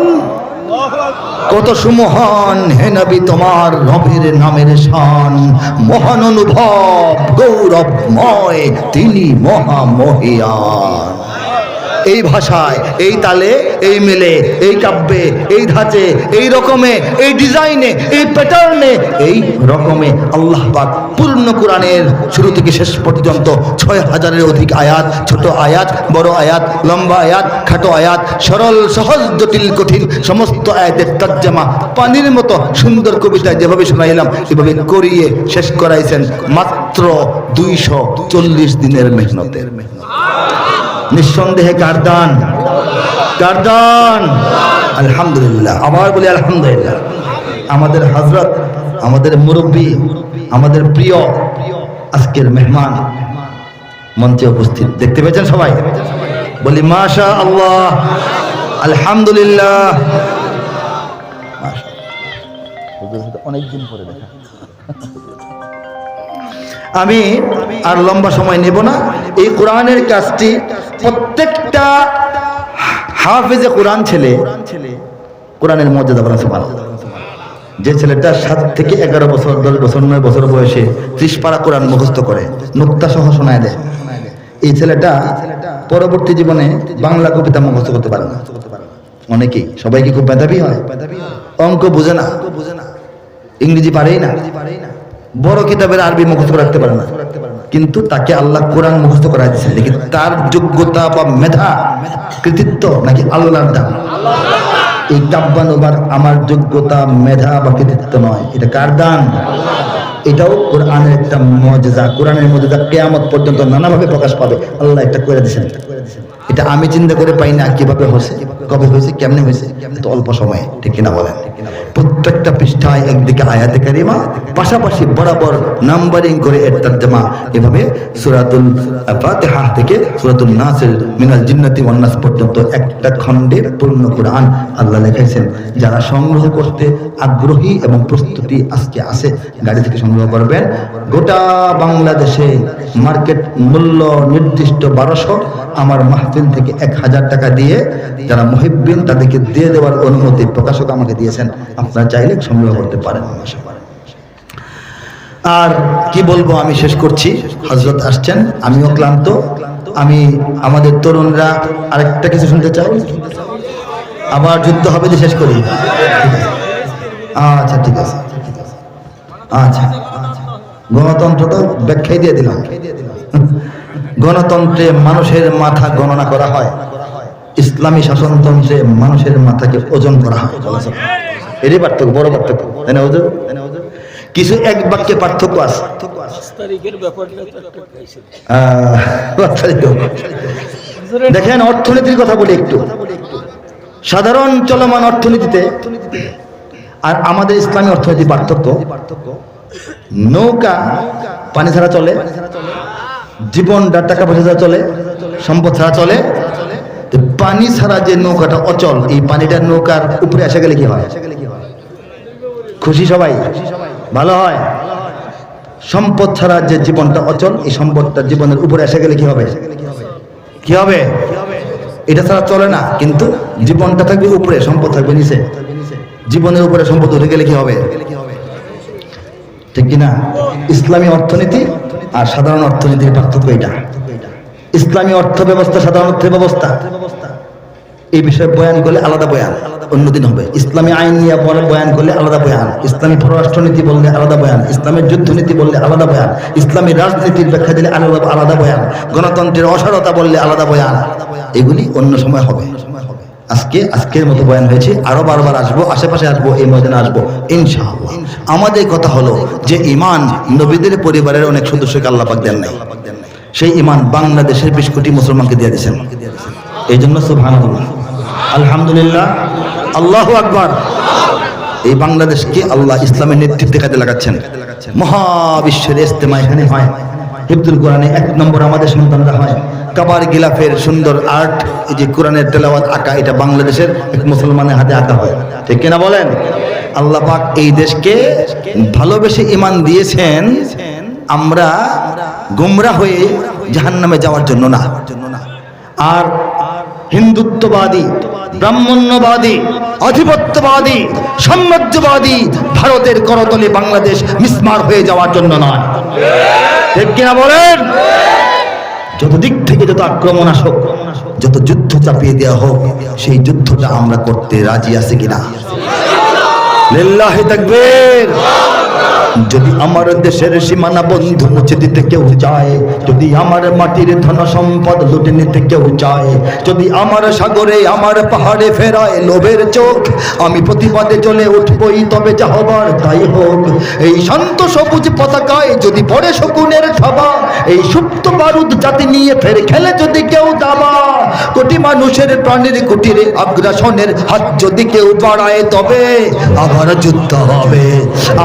কত সুমহান হে নবী তোমার রবের নামের শান। মহান অনুভব গৌরবময় তিনি মহামহিয়ান। এই ভাষায়, এই তালে, এই মেলে, এই কাব্যে, এই ধাঁচে, এই রকমে, এই ডিজাইনে, এই প্যাটার্নে, এই রকমে আল্লাহ পাক পূর্ণ কোরআনের শুরু থেকে শেষ পর্যন্ত ৬,০০০-এর অধিক আয়াত, ছোট আয়াত, বড় আয়াত, লম্বা আয়াত, খাটো আয়াত, সরল সহজ জটিল কঠিন সমস্ত আয়াতের তর্জমা পানির মতো সুন্দর কবিতায় যেভাবে শোনাইলাম সেভাবে করিয়ে শেষ করাইছেন মাত্র ২৪০ দিনের মেহনতের। নিঃসন্দেহে কার দান? কার দান? আলহামদুলিল্লাহ। আবার বলি আলহামদুলিল্লাহ। আমাদের হযরত, আমাদের মুরব্বী, আমাদের প্রিয় আজকের মেহমান মঞ্চে উপস্থিত, দেখতে পেয়েছেন সবাই? বলি মাশা আল্লাহ, আলহামদুলিল্লাহ। অনেকদিন পরে দেখা। আমি আর লম্বা সময় নেব না। এই কোরআনের কাজটি প্রত্যেকটা হাফেজে কোরআন ছেলে কোরআনের মর্যাদা বলা সুবহানাল্লাহ। যে ছেলেটা 7 থেকে 11 বছর, 10 বছর, 9 বছর বয়সে 30 পারা কোরআন মুখস্থ করে, নুক্তা সহ শোনায় দেয়, এই ছেলেটা পরবর্তী জীবনে বাংলা কবিতা মুখস্থ করতে পারে না। অনেকেই, সবাই কি খুব মেধাবী হয়? অঙ্ক বুঝে না, ইংরেজি পারেই না, বড় কিতাবের আরবি মুখস্থ রাখতে পারে না, কিন্তু তাকে আল্লাহ কোরআন মুখস্থ করাই দিয়েছেন। দেখি তার যোগ্যতা বা মেধা, কৃতিত্ব নাকি আল্লাহর দান? এই কাব্যানুবাদ আমার যোগ্যতা, মেধা বা কৃতিত্ব নয়, এটা কার দান? এটাও কোরআনের একটা মুজিজা। কোরআনের মুজিজা কিয়ামত পর্যন্ত নানাভাবে প্রকাশ পাবে, আল্লাহ এটা করে দিয়েছেন। এটা আমি চিন্তা করে পাই না কিভাবে হয়েছে, কবে হয়েছে, কেমনে হয়েছে, এত অল্প সময়ে, ঠিক কিনা বলেন? প্রত্যেকটা পৃষ্ঠায় একদিকে আয়াতে কারিমা, পাশাপাশি বরাবর নাম্বারিং করে এর তরজমা। এভাবে সূরাতুল ফাতিহা থেকে সূরাতুল নাসের মিনাল জিন্নাতি ওয়ান নাস পর্যন্ত একটা খণ্ডে পূর্ণ কোরআন আল্লাহ লিখেছেন। যারা সংগ্রহ করতে আগ্রহী এবং প্রস্তুতি আজকে আছে, গাড়ি থেকে সংগ্রহ করবেন। গোটা বাংলাদেশে মার্কেট মূল্য নির্দিষ্ট 1200, আমার মাহফিল থেকে 1000 টাকা দিয়ে যারা মুহিব্বিন তাদেরকে দিয়ে দেওয়ার অনুমতি প্রকাশক আমাকে দিয়েছেন। আপনারা চাইলে সংগ্রহ করতে পারেন। আর কি বলবো, আমি শেষ করছি। হযরত আসছেন, আমিও ক্লান্ত। আমি আমাদের তরুণরা আরেকটা কিছু শুনতে চাই। আবার যুদ্ধ হবে যে শেষ করি? আচ্ছা ঠিক আছে, আচ্ছা। গণতন্ত্র তো ব্যাখ্যাই দিয়ে দিলাম। গণতন্ত্রে মানুষের মাথা গণনা করা হয়, ইসলামী শাসনতন্ত্রে মানুষের মাথাকে ওজন করা হয়। এরই পার্থক্য, বড় পার্থক্য, তাই না হুজুর? কিছু এক বাক্যে পার্থক্য আছে। দেখেন, অর্থনীতির কথা বলি একটু। সাধারণ চলমান অর্থনীতিতে আর আমাদের ইসলামী অর্থনীতি পার্থক্য। নৌকা পানি ছাড়া চলে, জীবনটা টাকা পয়সা ছাড়া চলে, সম্পদ ছাড়া চলে। পানি ছাড়া যে নৌকাটা অচল, এই পানিটা নৌকার উপরে এসে গেলে কি হয়? খুশি সবাই, ভালো হয়। সম্পদ ছাড়া যে জীবনটা অচল, এই সম্পদটা জীবনের উপরে এসে গেলে কি হবে? কি হবে? এটা ছাড়া চলে না, কিন্তু জীবনটা থাকবে উপরে, সম্পদ থাকবে নিচে। জীবনের উপরে সম্পদ উঠে গেলে কি হবে? ঠিক কিনা? ইসলামী অর্থনীতি আর সাধারণ অর্থনীতির পার্থক্য এটা। ইসলামী অর্থ ব্যবস্থা, সাধারণ অর্থ ব্যবস্থা, এই বিষয়ে বয়ান করলে আলাদা বয়ান, অন্যদিন হবে। ইসলামী আইন নিয়ে বয়ান করলে আলাদা বয়ান, ইসলামী পররাষ্ট্রনীতি বললে আলাদা বয়ান, ইসলামের যুদ্ধনীতি বললে আলাদা বয়ান, ইসলামী রাজনীতির ব্যাখ্যা দিলে আলাদা বয়ান, গণতন্ত্রের অসারতা বললে আলাদা বয়ান। এগুলি অন্য সময় হবে। আজকের মতো বয়ান হয়েছে, আরো বারবার আসবো, আশেপাশে আসবো, এই ময়দানে আসবো ইনশাআল্লাহ। আমাদের কথা হলো যে ঈমান নবীদের পরিবারের অনেক সদস্যকে আল্লাহ পাক দেন নাই, সেই ঈমান বাংলাদেশের 20 কোটি মুসলমানকে দিয়ে দিয়েছেন। এই জন্য সুবহানাল্লাহ, আলহামদুলিল্লাহ, আল্লাহু আকবার। এই বাংলাদেশকে আল্লাহ ইসলামের নেতৃত্বে কাজে লাগাচ্ছেন। মহাবিশ্বের ইজতেমা এখানে হয়, হিফজুল কোরআনে 1 নম্বর আমাদের সন্তানরা হয়। কাবার গিলাফের সুন্দর আর্ট, এই যে কোরআনের তেলাওয়াত আঁকা, এটা বাংলাদেশের এক মুসলমানের হাতে আঁকা হয়, ঠিক কিনা বলেন? আল্লাহ পাক এই দেশকে ভালোবেসে ঈমান দিয়েছেন, আমরা গোমরা হয়ে জাহান্নামে যাওয়ার জন্য না। আর হিন্দুত্ববাদী, ব্রাহ্মণ্যবাদী, আধিপত্যবাদী, সাম্রাজ্যবাদী ভারতের করতলে বাংলাদেশ মিসমার হয়ে যাওয়ার জন্য নয়, ঠিক কিনা বলেন? যত দিক থেকে যত আক্রমণ আসুক, যত যুদ্ধ চাপিয়ে দেওয়া হোক, সেই যুদ্ধটা আমরা করতে রাজি আছি কিনা? লিল্লাহি তাকবীর। যদি আমার দেশের সীমানা বন্ধু মুছে দিতে কেউ চায়, যদি আমার মাটির ধন সম্পদ লুটে নিতে কেউ চায়, যদি আমার সাগরে আমার পাহাড়ে ফেরায় লোভের চোখ, আমি প্রতিবাদে জ্বলে উঠবই, তবে যা হবার তাই হোক। এই শান্ত সবুজ পতাকায় যদি পড়ে শকুনের থাবা, এই সুপ্ত বারুদ জাতি নিয়ে ফের খেলে যদি কেউ দাবা, কোটি মানুষের প্রাণের কুটিরে আগ্রাসনের হাত যদি কেউ বাড়ায়, তবে আবার যুদ্ধ হবে,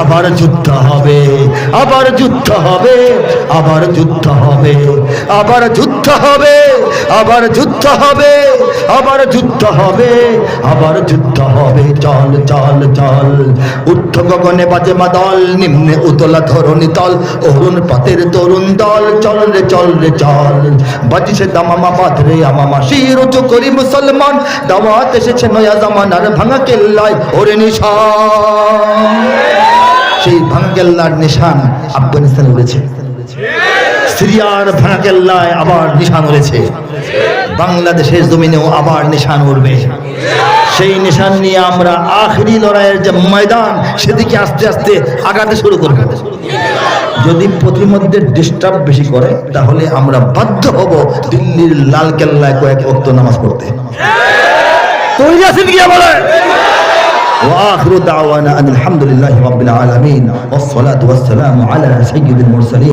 আবার যুদ্ধ হবে, আবার যুদ্ধ হবে, আবার যুদ্ধ হবে, আবার যুদ্ধ হবে, আবার যুদ্ধ হবে, আবার যুদ্ধ হবে, আবার যুদ্ধ হবে। চল চল চল, ঊর্ধ্ব গগনে বাজে মাদল, নিম্নে উতলা ধরণী তল, অরুণ পাতের তরুণ দল, চল রে চল রে চল। বাজিছে দামামা বাঁধরে আমামা, শির উঁচু করি মুসলমান, দাওয়াত এসেছে নয়া জামানার ভাঙা কেল্লায় ওরে নিশান। সেই ভাঙ্গেল্লার নিশান আফগানিস্তানে উড়েছে। সিরিয়ার ভাঙা কেল্লায় আবার নিশান উড়েছে, বাংলাদেশের জমিনেও আবার নিশান উড়বে। সেই নিশান নিয়ে আমরা আখেরি লড়াইয়ের যে ময়দান সেদিকে আস্তে আস্তে আগাতে শুরু করব। যদি প্রতিমধ্যে ডিস্টার্ব বেশি করে তাহলে আমরা বাধ্য হব দিল্লির লাল কেল্লায় কয়েক ওয়াক্ত নামাজ পড়তে। তৈরি আছেন কি বলে? وآخر دعوانا أن الحمد لله رب العالمين والصلاة والسلام على سيد المرسلين